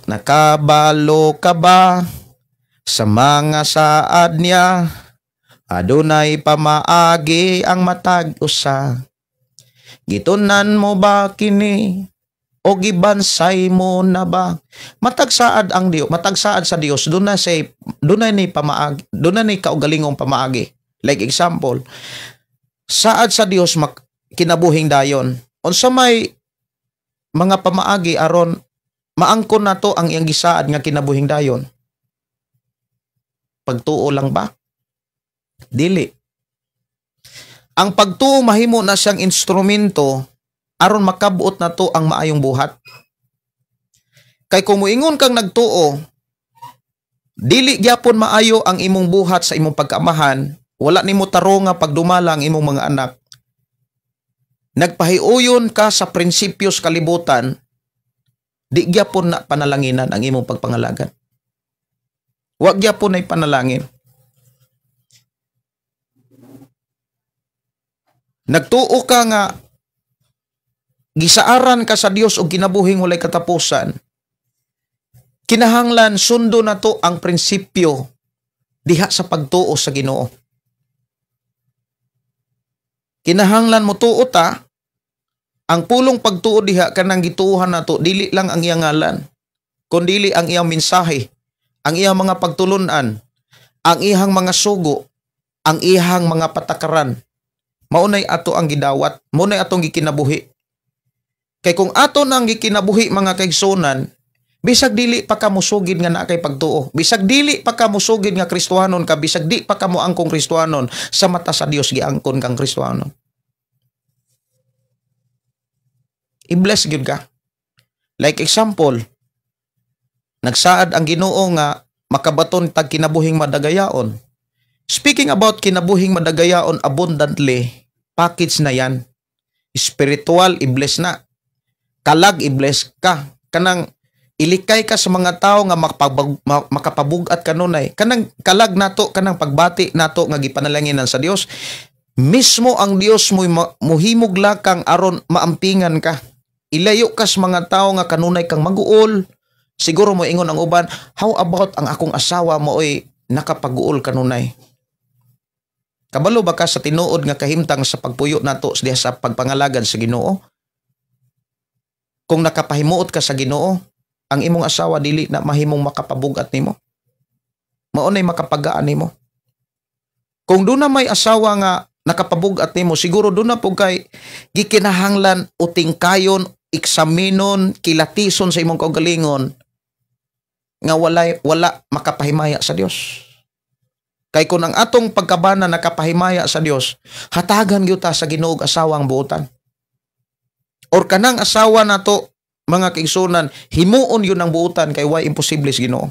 nakabalo ka ba sa mga saad niya, adunay pamaagi ang matag usa. Gitunan mo ba kini o gibansay mo na ba? Matagsaad ang Dios, matagsaad sa Dios dunay ni pamaagi, dunay ni kaugalingong pamaagi. Like example, saad sa Dios kinabuhing dayon. Unsa may mga pamaagi aron maangkon nato ang iyang gisaad nga kinabuhing dayon. Pagtuo lang ba? Dili. Ang pagtuo mahimo na siyang instrumento aron makabuot na to ang maayong buhat. Kay kung muingon kang nagtuo, dili gyapon maayo ang imong buhat sa imong pagkaamahan, wala nimo tarong nga pagdumala ang imong mga anak. Nagpahiuyon ka sa prinsipyos kalibutan, di gyapon na panalanginan ang imong pagpangalagan. Wa gyapon ay panalangin. Nagtuo ka nga gisaaran ka sa Dios og kinabuhing walay katapusan. Kinahanglan sundo na to ang prinsipyo diha sa pagtuo sa Ginoo. Kinahanglan mo tuo ta ang pulong pagtuo diha kanang gituohan nato dili lang ang iyang ngalan, kundi ang iyang mensahe, ang iyang mga pagtulunan, ang iyang mga sugo, ang ihang mga patakaran. Maunay ato ang gidawat, maunay atong gikinabuhi. Kay kung ato nang gikinabuhi mga kaigsunan, bisag dili pa ka musugid nga na kay pagtuo, bisag dili pa ka musugid nga Kristohanon ka, bisag di pa ka mo angkong Kristohanon, sa mata sa Dios giangkon kang Kristohanon. I-bless gyud ka. Like example, nagsaad ang Ginoo nga makabaton tag kinabuhing madagayaon. Speaking about kinabuhing madagayaon abundantly, package na yan. Spiritual, i-bless na. Kalag, i-bless ka. Kanang ilikay ka sa mga tao nga makapabugat kanunay. Kanang kalag nato, kanang pagbati nato nga gipanalanginan sa Dios. Mismo ang Dios mo muhimog lakang aron maampingan ka. Ilayo ka sa mga tao nga kanunay kang maguol. Siguro mo ingon ang uban, how about ang akong asawa mo ay nakapag-uol kanunay? Kabalo ba ka sa tinuod nga kahimtang sa pagpuyo nato diha sa pagpangalagan sa Ginoo? Kung nakapahimuot ka sa Ginoo, ang imong asawa dili na mahimong makapabugat nimo. Maunay makapagaan nimo. Kung doon na may asawa nga nakapabugat nimo, siguro doon na po kay gikinahanglan uting kayon, eksaminon, kilatison sa imong kaugalingon nga wala makapahimaya sa Dios. Kay kung ang atong pagkabana nakapahimaya sa Dios, hatagan gyud ta sa Ginoo asawang buotan. Or kanang asawa nato mga kaigsunan, himuon yun ang buotan kay why imposible sa Ginoo.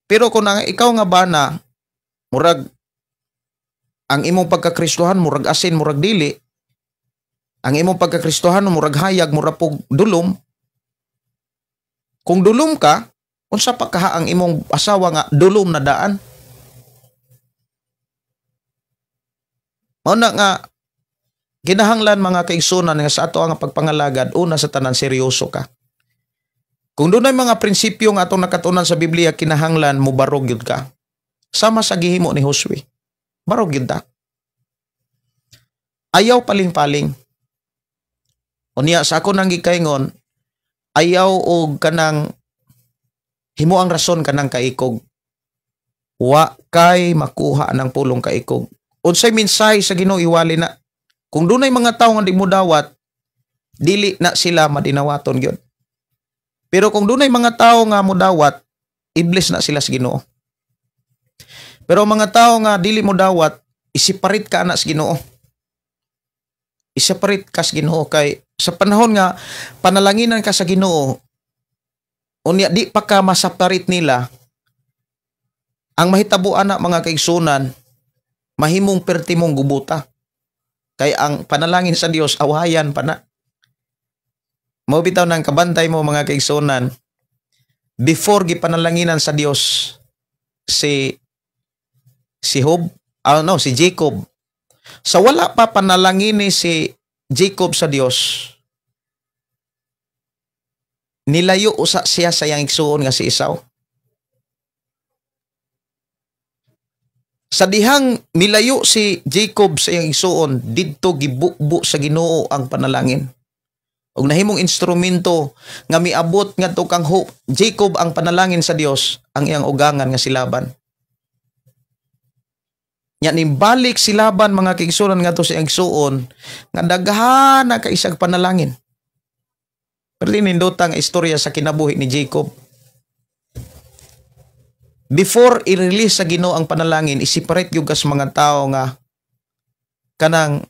Pero kung ikaw nga bana, murag ang imong pagkakristohan murag asin murag dili, ang imong pagkakristohan murag hayag murag pug dulom. Kung dulom ka, unsa pa kaha ang imong asawa nga dulom na daan? Mao na nga kinahanglan mga kaigsunan nga sa ato ang pagpangalagad, una sa tanan seryoso ka. Kung dunay mga prinsipyo nga atong nakatunan sa Biblia, kinahanglan mo barog gyud ka. Sama sa gihimo ni Josue. Barog gyud ta. Ayaw paling-paling. Unya sa ako nang gikaingon, ayaw og kanang himo ang rason kanang kaikog. Wa kay makuha ng pulong kaikog. Unsay mensahe sa Ginoo iwali na. Kung dunay mga tawo nga di mo dawat, dili na sila madinawaton gyud. Pero kung dunay mga tawo nga mo dawat, i-bless na sila sa Ginoo. Pero mga tawo nga dili mo dawat, isiparit ka na sa Ginoo. Isaparit ka sa Ginoo kay sa panahon nga panalanginan ka sa Ginoo, unya di pa ka masaparit nila, ang mahitabuan na mga kaigsunan, mahimong pertimong gubuta. Kay ang panalangin sa Dios awayan pa na. Mao bitaw nang kabantay mo mga kaigsunan, before gipanalanginan sa Dios si Jacob. Sa wala pa panalangin ni si Jacob sa Dios, nilayo usa siya sa iyang igsuon nga si Esau. Sa dihang milayo si Jacob sa iyang igsuon, didto gibukbo sa Ginoo ang panalangin. Og nahimong instrumento nga miabot ngadto kang Jacob ang panalangin sa Dios, ang iyang ugangan nga si Laban. Nya nimbalik si Laban mga kaigsunan ngadto sa iyang igsuon nga daghan na kaisag panalangin. Pero nindotang istorya sa kinabuhi ni Jacob. Before i-release sa Ginoo ang panalangin, isiparate gyud kas mga tao nga kanang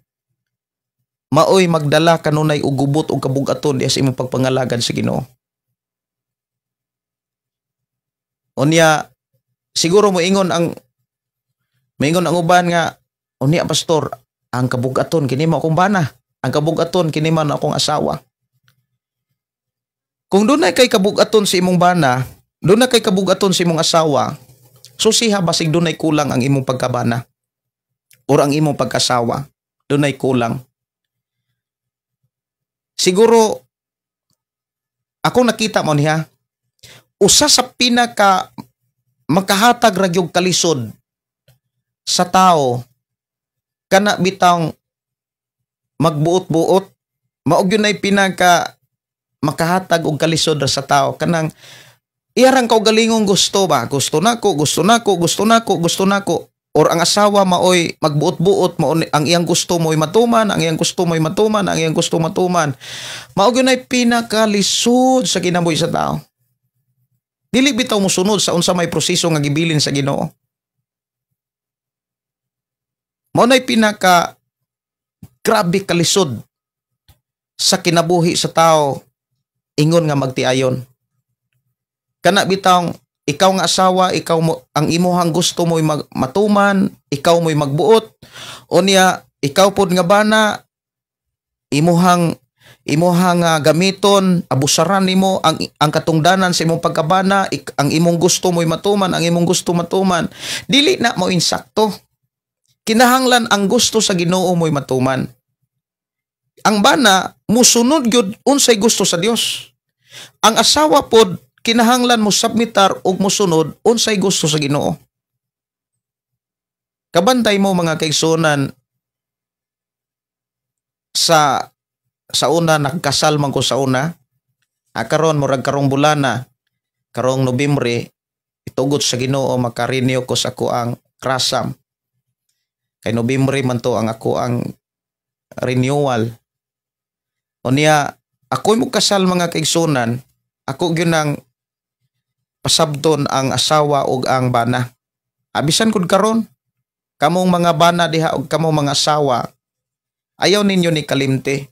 maoy magdala kanunay og gubot og kabugaton diha sa imong pagpangalagad sa Ginoo. Unya siguro moingon ang uban nga, unya pastor, ang kabugaton kini mo akong bana, ang kabugaton kini man akong asawa. Kung dunay kay kabugaton sa imong bana, doon na kay kabugaton sa imong asawa, susiha basig doon ay kulang ang imong pagkabana or ang imong pagkasawa. Doon ay kulang. Siguro, ako nakita mo niya, usa sa pinaka makahatag ragyog kalisod sa tao, kana bitang magbuot-buot, maog yun ay pinaka makahatag og kalisod sa tao, kanang iyarang kaugalingong gusto ba? Gusto nako. or ang asawa maoy magbuot-buot mao ang iyang gusto mo'y matuman, ang iyang gusto mo'y matuman, ang iyang gusto matuman. Mao gyud pinakalisod sa kinabuhi sa tao. Dili bitaw mo sunod sa unsa may proseso nga gibilin sa Ginoo. Mao nay pinaka grabe kalisod sa kinabuhi sa tao ingon nga magtiayon. Kana bitaw ikaw nga asawa, ikaw mo ang imuhang gusto mo'y matuman, ikaw mo'y magbuot, unya ikaw pod nga bana imuhang gamiton, abusaran nimo ang katungdanan sa imong pagkabana, ang imong gusto mo'y matuman, ang imong gusto matuman, dili na mo insakto. Kinahanglan ang gusto sa Ginoo mo'y matuman. Ang bana musunod gyud unsay gusto sa Dios. Ang asawa pod kinahanglan mo submitar ug mosunod unsay gusto sa Ginoo. Kabantay mo mga kaigsunan, sa una nagkasal man ko sa una. Karon murag karong bulana, karong Nobyembre, itugot sa Ginoo makarenew ko sa ako ang krasam. Kay Nobyembre man to ang ako ang renewal. Unya ako mo kasal mga kaigsunan, ako gyud nang pasabton ang asawa ug ang bana. Abisan kud karon, kamong mga bana diha ug kamong mga asawa, ayaw ninyo ni kalimte.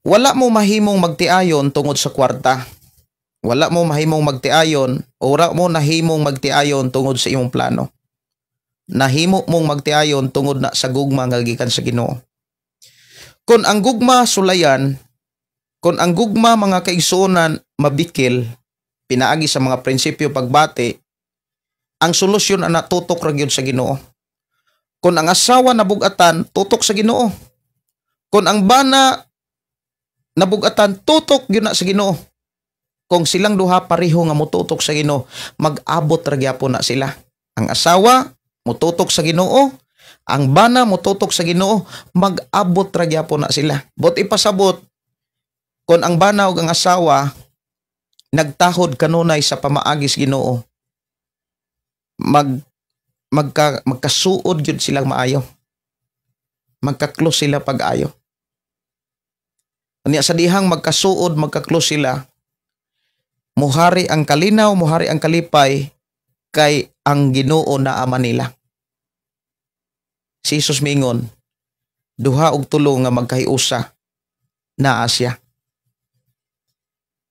Wala mo mahimong magtiayon tungod sa kwarta. Wala mo mahimong magtiayon o wala mo nahimong magtiayon tungod sa imong plano. Nahimo mong magtiayon tungod na sa gugma nga gikan sa Ginoo. Kung ang gugma sulayan, kung ang gugma mga kaigsuonan mabikil, pinaagi sa mga prinsipyo pagbati, ang solusyon ana tutok ra gyud sa Ginoo. Kung ang asawa nabugatan, tutok sa Ginoo. Kung ang bana nabugatan, tutok gyud na sa Ginoo. Kung silang duha pareho nga motutok sa Ginoo, mag-abot ra gyapon na sila. Ang asawa motutok sa Ginoo, ang bana motutok sa Ginoo, mag-abot ra gyapon na sila. Bot ipasabot kung ang bana ug ang asawa nagtahod kanunay sa pamaagis Ginoo, magkasuod gyud silang maayo. Magka-close sila pag-ayo. Unya sa dihang magkasuod, magka-close sila, muhari ang kalinaw, muhari ang kalipay, kay ang Ginoo na ama nila. Si Jesus mingon, duha og tulo nga magkahiusa naa siya.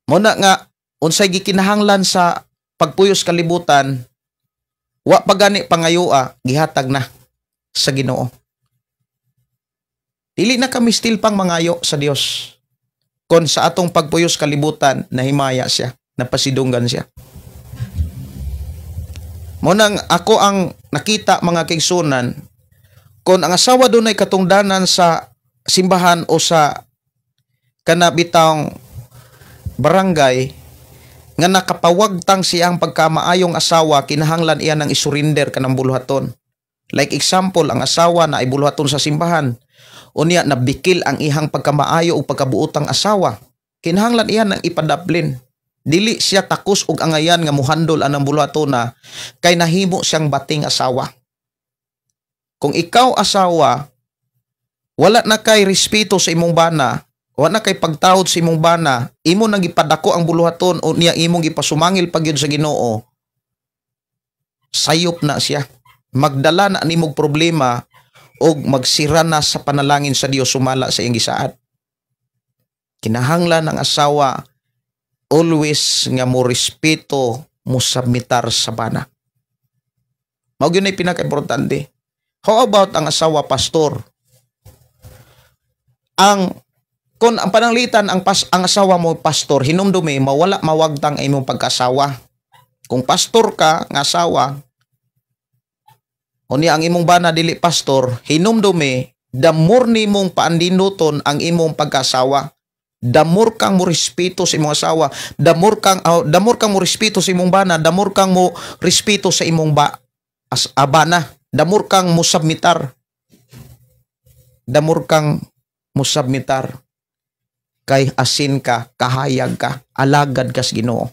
Muna nga, unsay gikinahanglan sa pagpuyos kalibutan, wa pa gani pangayua, gihatag na sa Ginoo. Dili na kami still pang mangayo sa Dios. Kung sa atong pagpuyos kalibutan, nahimaya siya, napasidunggan siya. Munang ako ang nakita mga kaigsunan, kung ang asawa dunay katungdanan sa simbahan o sa kanabitang barangay, nga nakapawagtang siyang pagkamaayong asawa, kinahanglan iyan ang isurinder kanang buluhaton. Like example, ang asawa na ay buluhaton sa simbahan, unya nabikil ang ihang pagkamaayo o pagkabuotang asawa, kinahanglan iyan ang ipadaplin. Dili siya takos og angayan nga muhandol anang buluhaton na kay nahimo siyang bating asawa. Kung ikaw asawa, wala na kay respeto sa imong bana, wala na kay pagtawad sa imong bana, imo nang gipadako ang buluhaton o niya imong gipasumangil pagyud sa Ginoo, sayop na siya. Magdala na nimog problema o magsira na sa panalangin sa Dios sumala sa iyang gisaad. Kinahanglan ng asawa always nga mo respeto, mo submitar sa bana. Mao gyud nay pinaka-importante. How about ang asawa pastor? Kung ang pananglitan ang asawa mo pastor, hinumdumi mawala mawagtang imong pagkasawa. Kung pastor ka nga asawa, unya ang imong bana dili pastor, hinumdumi damor nimong paandinuton ang imong pagkasawa. Damor kang mo respeto sa imong asawa, damor kang mo respeto sa imong bana, damor kang mo respeto sa imong bana, damor kang mo submitar. Damor kang mo submitar. Kay asin ka, kahayag ka, alagad ka sa Ginoo.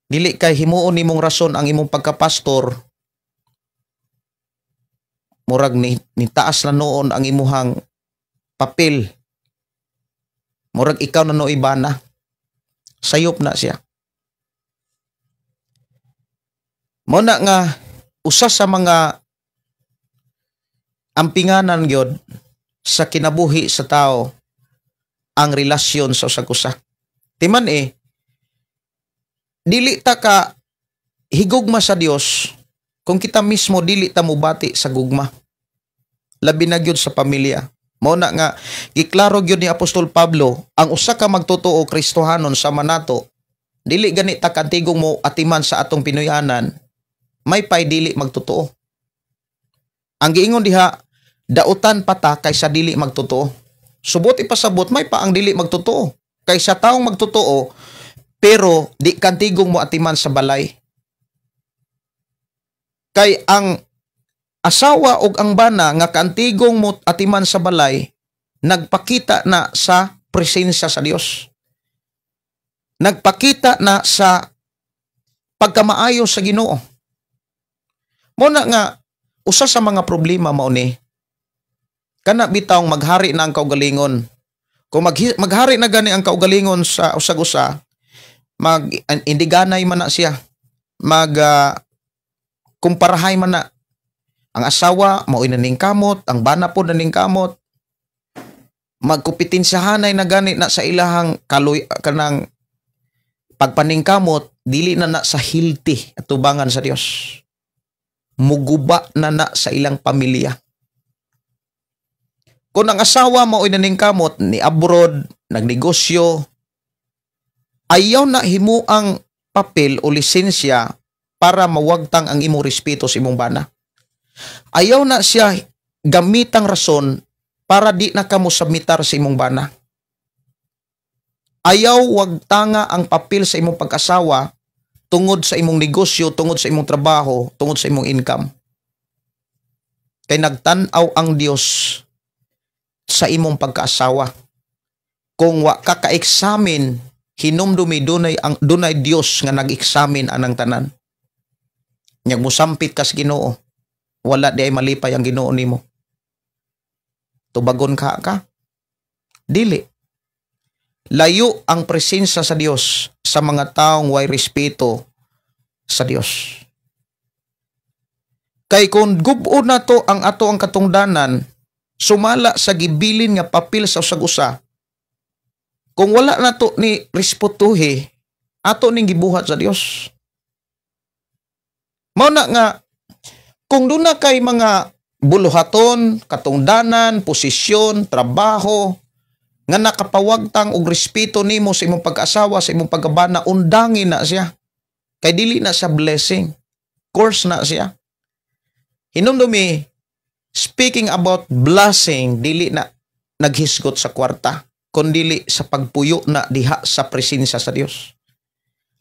Dili kay himuon nimong rason ang imong pagkapastor, murag ni taas na noon ang imuhang papel. Murag ikaw na no ibana. Sayop na siya. Mo na nga usa sa mga ampinganan gyud sa kinabuhi sa tao ang relasyon sa usa-usa. Timan dili ta ka higugma sa Dios kung kita mismo dili ta mubati sa gugma. Labi na gyud sa pamilya. Mao na nga giklaro gyud ni Apostol Pablo, ang usa ka magtotoo Kristohanon sama nato, dili gani ta kantigong mo atiman sa atong Pinoyanan, may pay dili magtotoo. Ang giingon diha, dautan pa ta kaysa dili magtotoo. Subot ipasabot, may pa ang dili magtotoo kaysa taong magtotoo pero di kantigong mo atiman sa balay. Kay ang asawa og ang bana nga kantigong mo atiman sa balay, nagpakita na sa presensya sa Dios. Nagpakita na sa pagkamaayo sa Ginoo. Mo na nga usa sa mga problema mao ni kana bitawng maghari na ang kaugalingon. Kung maghari na gani ang kaugalingon sa usag-usa, indiganay man na siya. Kumparahay man na. Ang asawa mao inaning kamot, ang bana po naning kamot. Magkupitinsahanay na gani na sa ilahang kanang pagpaningkamot, dili na sa healthy at tubangan sa Dios. Muguba na sa ilang pamilya. Kung ang asawa mao inaning kamot ni abroad, nagnegosyo, ayaw na himo ang papel o lisensya para mawagtang ang imong respeto sa imong bana. Ayaw na siya gamitang rason para di na kamo submitar sa imong bana. Ayaw wagtanga ang papel sa imong pag-asawa tungod sa imong negosyo, tungod sa imong trabaho, tungod sa imong income. Kay nagtan-aw ang Dios sa imong pagkaasawa. Kung wa ka ka-examine, hinumdumi dunay Dios nga nag-examine anang tanan. Nyag musampit kas Ginoo, wala di ay malipay ang Ginoo nimo. Tubagon ka? Dili. Layo ang presensya sa Dios sa mga taong way respeto sa Dios. Kay kung gubo na to ang ato ang katungdanan, sumala sa gibilin nga papel sa usag-usa, kung wala na to ni respetuhi, ato ning gibuhat sa Dios. Mao na nga, kung doon na kay mga buluhaton, katungdanan, posisyon, trabaho, nga nakapawagtang og respeto nimo sa imong pag-asawa, sa imong pagkabana, undangin na siya. Kay dili na sa blessing. Course na siya. Hinumdumi, speaking about blessing, dili na naghisgot sa kwarta, kundi sa pagpuyo na diha sa presensya sa Dios.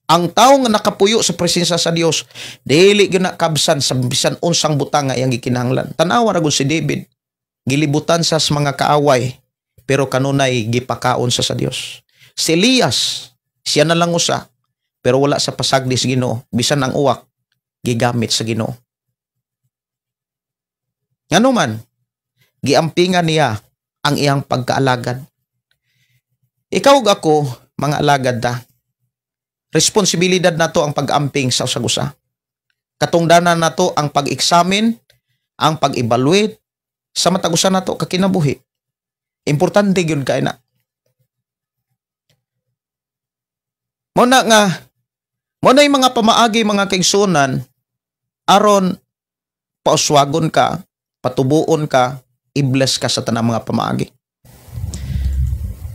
Ang tao nga nakapuyo sa presensya sa Dios, dili gyud na kabsan sa bisan unsang butang nga iyang gikinahanglan. Tan-awa ra gud si David, gilibutan sa mga kaaway, pero kanunay gipakaon sa Dios. Si Elias, siya na lang usa, pero wala sa pasagdi sa Ginoo, bisan ang uwak gigamit sa Ginoo. Ngano man, giampingan niya ang iyang pagkaalagad. Ikaw ug ako, mga alagad ta, responsibilidad nato ang pag-amping sa usag-usa. Katungdanan nato ang pag-examine, ang pag-evaluate sa matag usa nato kakinabuhi. Importante gyud kay na. Mo na yung mga pamaagi, mga kaigsunan, aron pauswagon ka, patubuon ka, i-bless ka sa tanang mga pamaagi.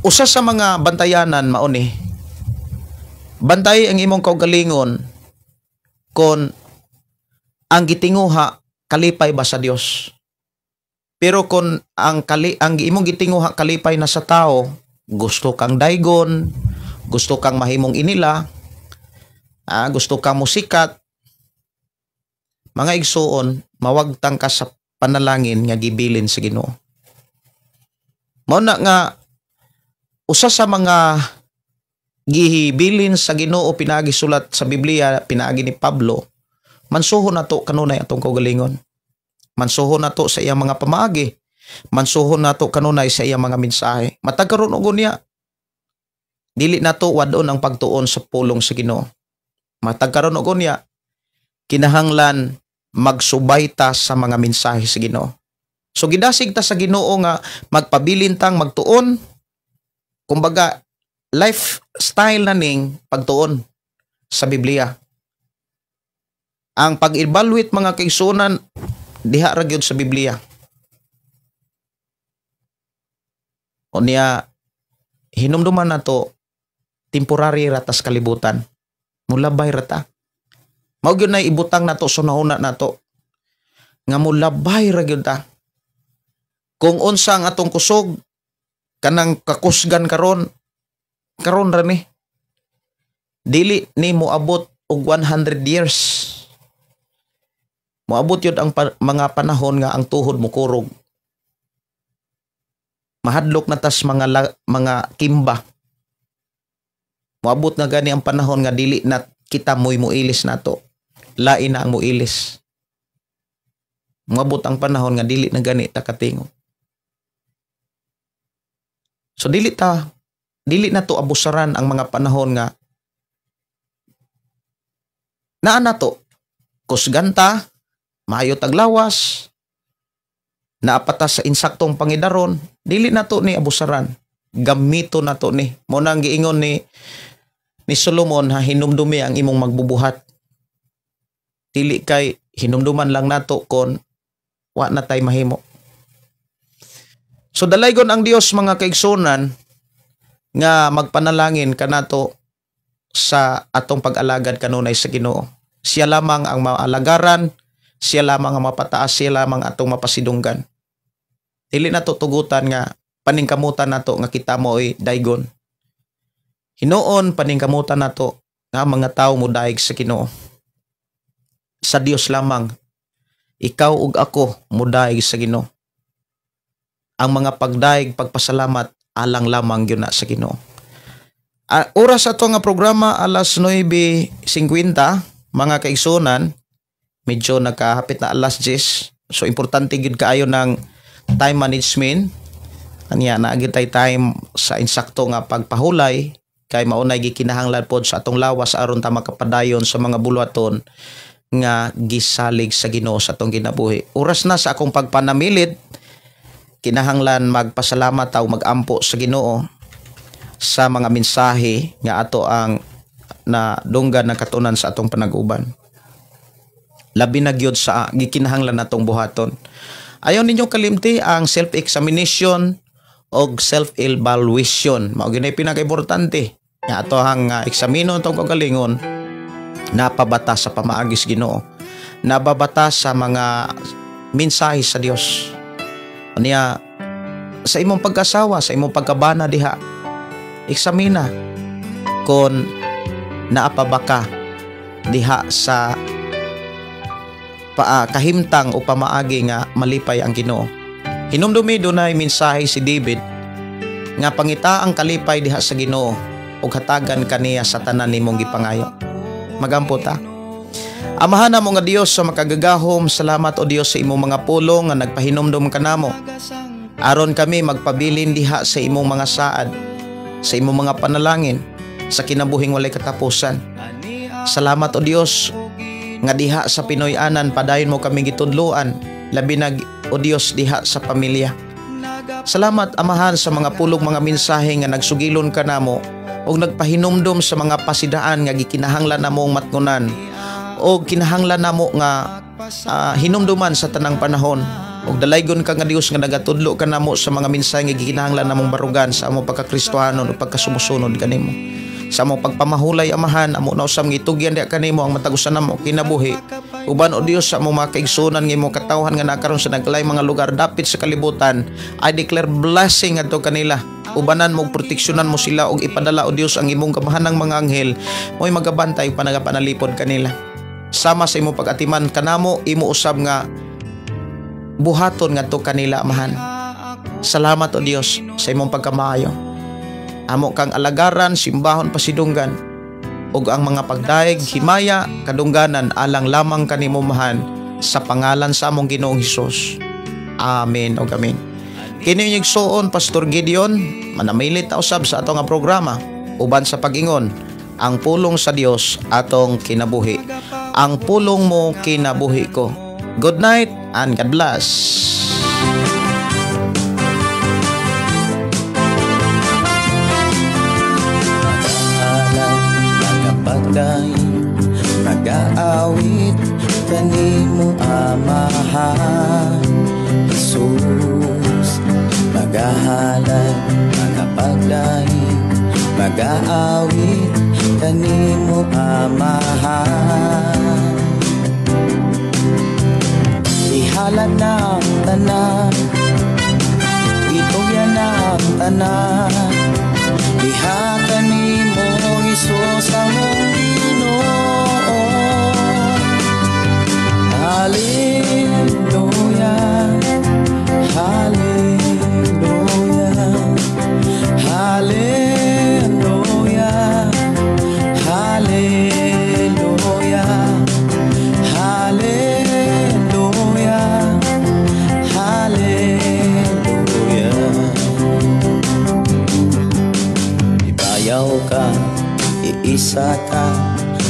Usa sa mga bantayanan mao ni, bantay ang imong kaugalingon kon ang gitinguha kalipay ba sa Dios. Pero kung ang imong gitinguha kalipay na sa tao, gusto kang daygon, gusto kang mahimong inila, gusto kang musikat, mga igsuon, mawagtang ka sa panalangin nga gibilin sa Ginoo. Mao na nga usa sa mga gihibilin sa Ginoo pinagi sulat sa Biblia pinagi ni Pablo, mansuho nato kanunay atong kaugalingon. Mansuho nato sa iyang mga pamaagi. Mansuho nato kanunay sa iyang mga mensahe. Matag karon og unya. Dili nato wadon ang pagtuon sa pulong sa Ginoo. Matag karon og unya. Kinahanglan magsubay ta sa mga mensahe sa Ginoo. So gidasig ta sa Ginoo nga magpabilin tang magtuon. Kumbaga lifestyle na ning pagtuon sa Biblia. Ang pag-evaluate mga kaigsunan diha ra gyud sa Biblia. O niya hinumduman nato temporary ratas kalibutan. Mulabay rata. Mao gyud na ibutang nato sunahuna nato nga mulabay ra gyud ta. Kung unsa ang atong kusog kanang kakusgan karon ra ni. Dili ni moabot og 100 years. Moabot yun ang mga panahon nga ang tuhod mo kurog. Mahadlok na tas mga kimba. Moabot na gani ang panahon nga dili na kita mo'y muilis nato. Lain na ang muilis. Moabot ang panahon nga dili na gani ta katingo. So dili na to abusaran ang mga panahon nga naa nato kusganta, maayo taglawas, naapatas sa insaktong pangidaron, dili nato ni abusaran. Gamito nato ni. Mo nang giingon ni Solomon ha, hinumdumi ang imong magbubuhat. Dili kay hinumduman lang nato kon wa na tay mahimo. So dalaygon ang Dios mga kaigsunan nga magpanalangin kanato sa atong pag-alagad kanunay sa Ginoo. Siya lamang ang maalagaran, siya lamang ang mapataas, siya lamang atong mapasidunggan. Dili nato tugutan nga paningkamutan nato nga kita mo ay daygon. Hinoon paningkamutan nato nga mga tawo mo daig sa Ginoo. Sa Dios lamang ikaw ug ako mo daig sa Ginoo. Ang mga pagdaig, pagpasalamat alang lamang yun na sa Ginoo. Oras ato nga programa alas 9:50 mga kaigsunan, medyo nakahapit na alas 10. So importante gid kaayo ng time management. Anya na gid tay time sa insakto nga pagpahulay kay maunay gikinahanglan pod sa atong lawas aron ta makapadayon sa mga buluhaton nga gisalig sa Ginoo sa atong kinabuhi. Oras na sa akong pagpanamilid, kinahanglan magpasalamat o magampo sa Ginoo sa mga mensahe nga ato ang nadunggan ng katunan sa atong panag-uban. Labi na gyud sa gikinahanglan natong buhaton. Ayaw ninyo kalimti ang self-examination o self-evaluation. Mao gyud pinaka-importante nga ato ang eksamino atong kagalingon, napabata sa pamaagis Ginoo, nababata sa mga mensahe sa Dios. Niya sa imong pagkasawa, sa imong pagkabana diha, eksamina kon naapa ka diha sa kahimtang o pamaagi nga malipay ang Ginoo. Hinumdumi dunay mensahe si David nga pangita ang kalipay diha sa Ginoo ug hatagan kaniya sa tanan nimong gipangayo. Magampo ta. Amahan na mo nga Dios sa makagagahom, salamat o Dios sa imong mga pulong nga nagpahinumdum kanamo. Aron kami magpabilin diha sa imong mga saad, sa imong mga panalangin, sa kinabuhing walay katapusan. Salamat o Dios nga diha sa Pinoy-anan padayon mo kami gitudloan, labi na o Dios diha sa pamilya. Salamat amahan sa mga pulong mga mensahe nga nagsugilon kanamo ug nagpahinumdum sa mga pasidaan nga gikinahanglan namong matngunan o kinahanglan namo nga hinumduman sa tanang panahon. Og dalaygon ka nga Dios nga nagatudlo kanamo sa mga mensahe nga gikinahanglan namong barugan sa among pagkakristohanon o pagkasumusunod kanimo. Sa among pagpamahulay amahan, amo na usab ngitugyan diha kanimo ang matagusan namo kinabuhi. Uban o Dios sa among mga kaigsunan nga imong katawhan nga nakaron sa naglaing mga lugar dapit sa kalibutan, I declare blessing adto kanila. Ubanan mo, proteksyonan mo sila og ipadala o Dios ang imong kamahanang mga anghel mo'y magabantay panagapanalipod kanila. Sama sa imong pag-atiman kanamo, imo usab nga buhaton ngadto kanila amahan. Salamat o Dios sa imong pagkamaayo. amo kang alagaran, simbahon pasidunggan, ug ang mga pagdaig himaya kadungganan alang lamang kanimumahan sa pangalan sa among Ginoong Hesus. Amen ug amen. Kini yung igsuon Pastor Gideon, manamilit ta usab sa ato nga programa uban sa pag-ingon, ang pulong sa Dios atong kinabuhi. Ang pulong mo kinabuhi ko. Good night and God bless. Mag-aawit kanimo Amahan Jesus, magahalay mga pagdaig, mag-aawit kanimo Amahan. Ihalad na ang tanan, ituya na ang tanan, diha kanimo Hesus among Ginoo. Hallelujah, hallelujah, hallelujah, hallelujah, hallelujah, hallelujah. Ibayaw ka, iisa ka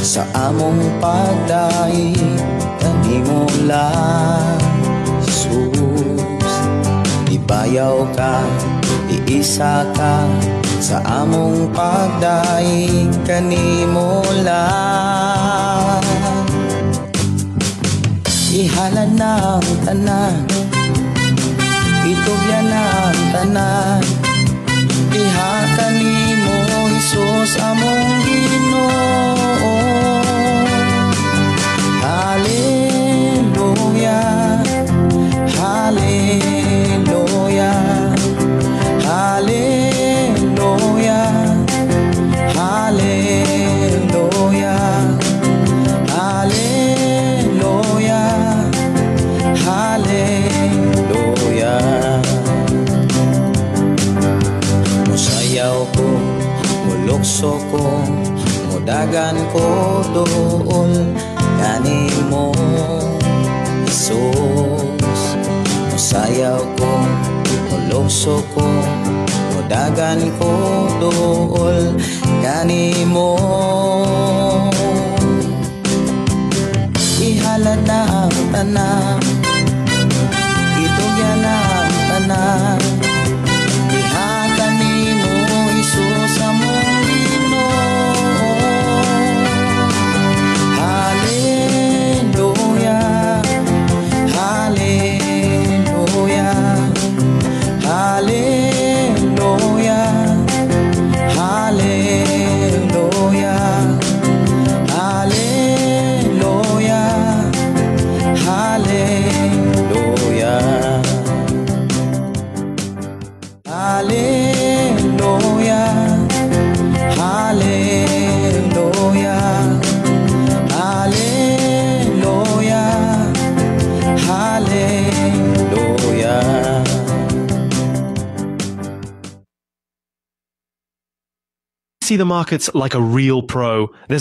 sa among pagdaig, kanimo lang Jesus. Ibayaw ka, iisa ka sa among pagdaig, kanimo lang. Ihalad na ang tanan, itugyan na ang tanan, diha kanimo Hesus among Ginoo. Hallelujah, hallelujah, hallelujah, hallelujah, hallelujah, hallelujah. Musayaw ko, mulukso ko, mudagan ko dool kanimo Jesus. Musayaw ko, mulukso ko, mudagan ko dool kanimo. Ihalad na ang tanan, itugyan na ang tanan, diha kanimo Hesus among Ginoo. Hallelujah, hallelujah, hallelujah, hallelujah, hallelujah, hallelujah, hallelujah, hallelujah, hallelujah, hallelujah. See the markets like a real pro. There's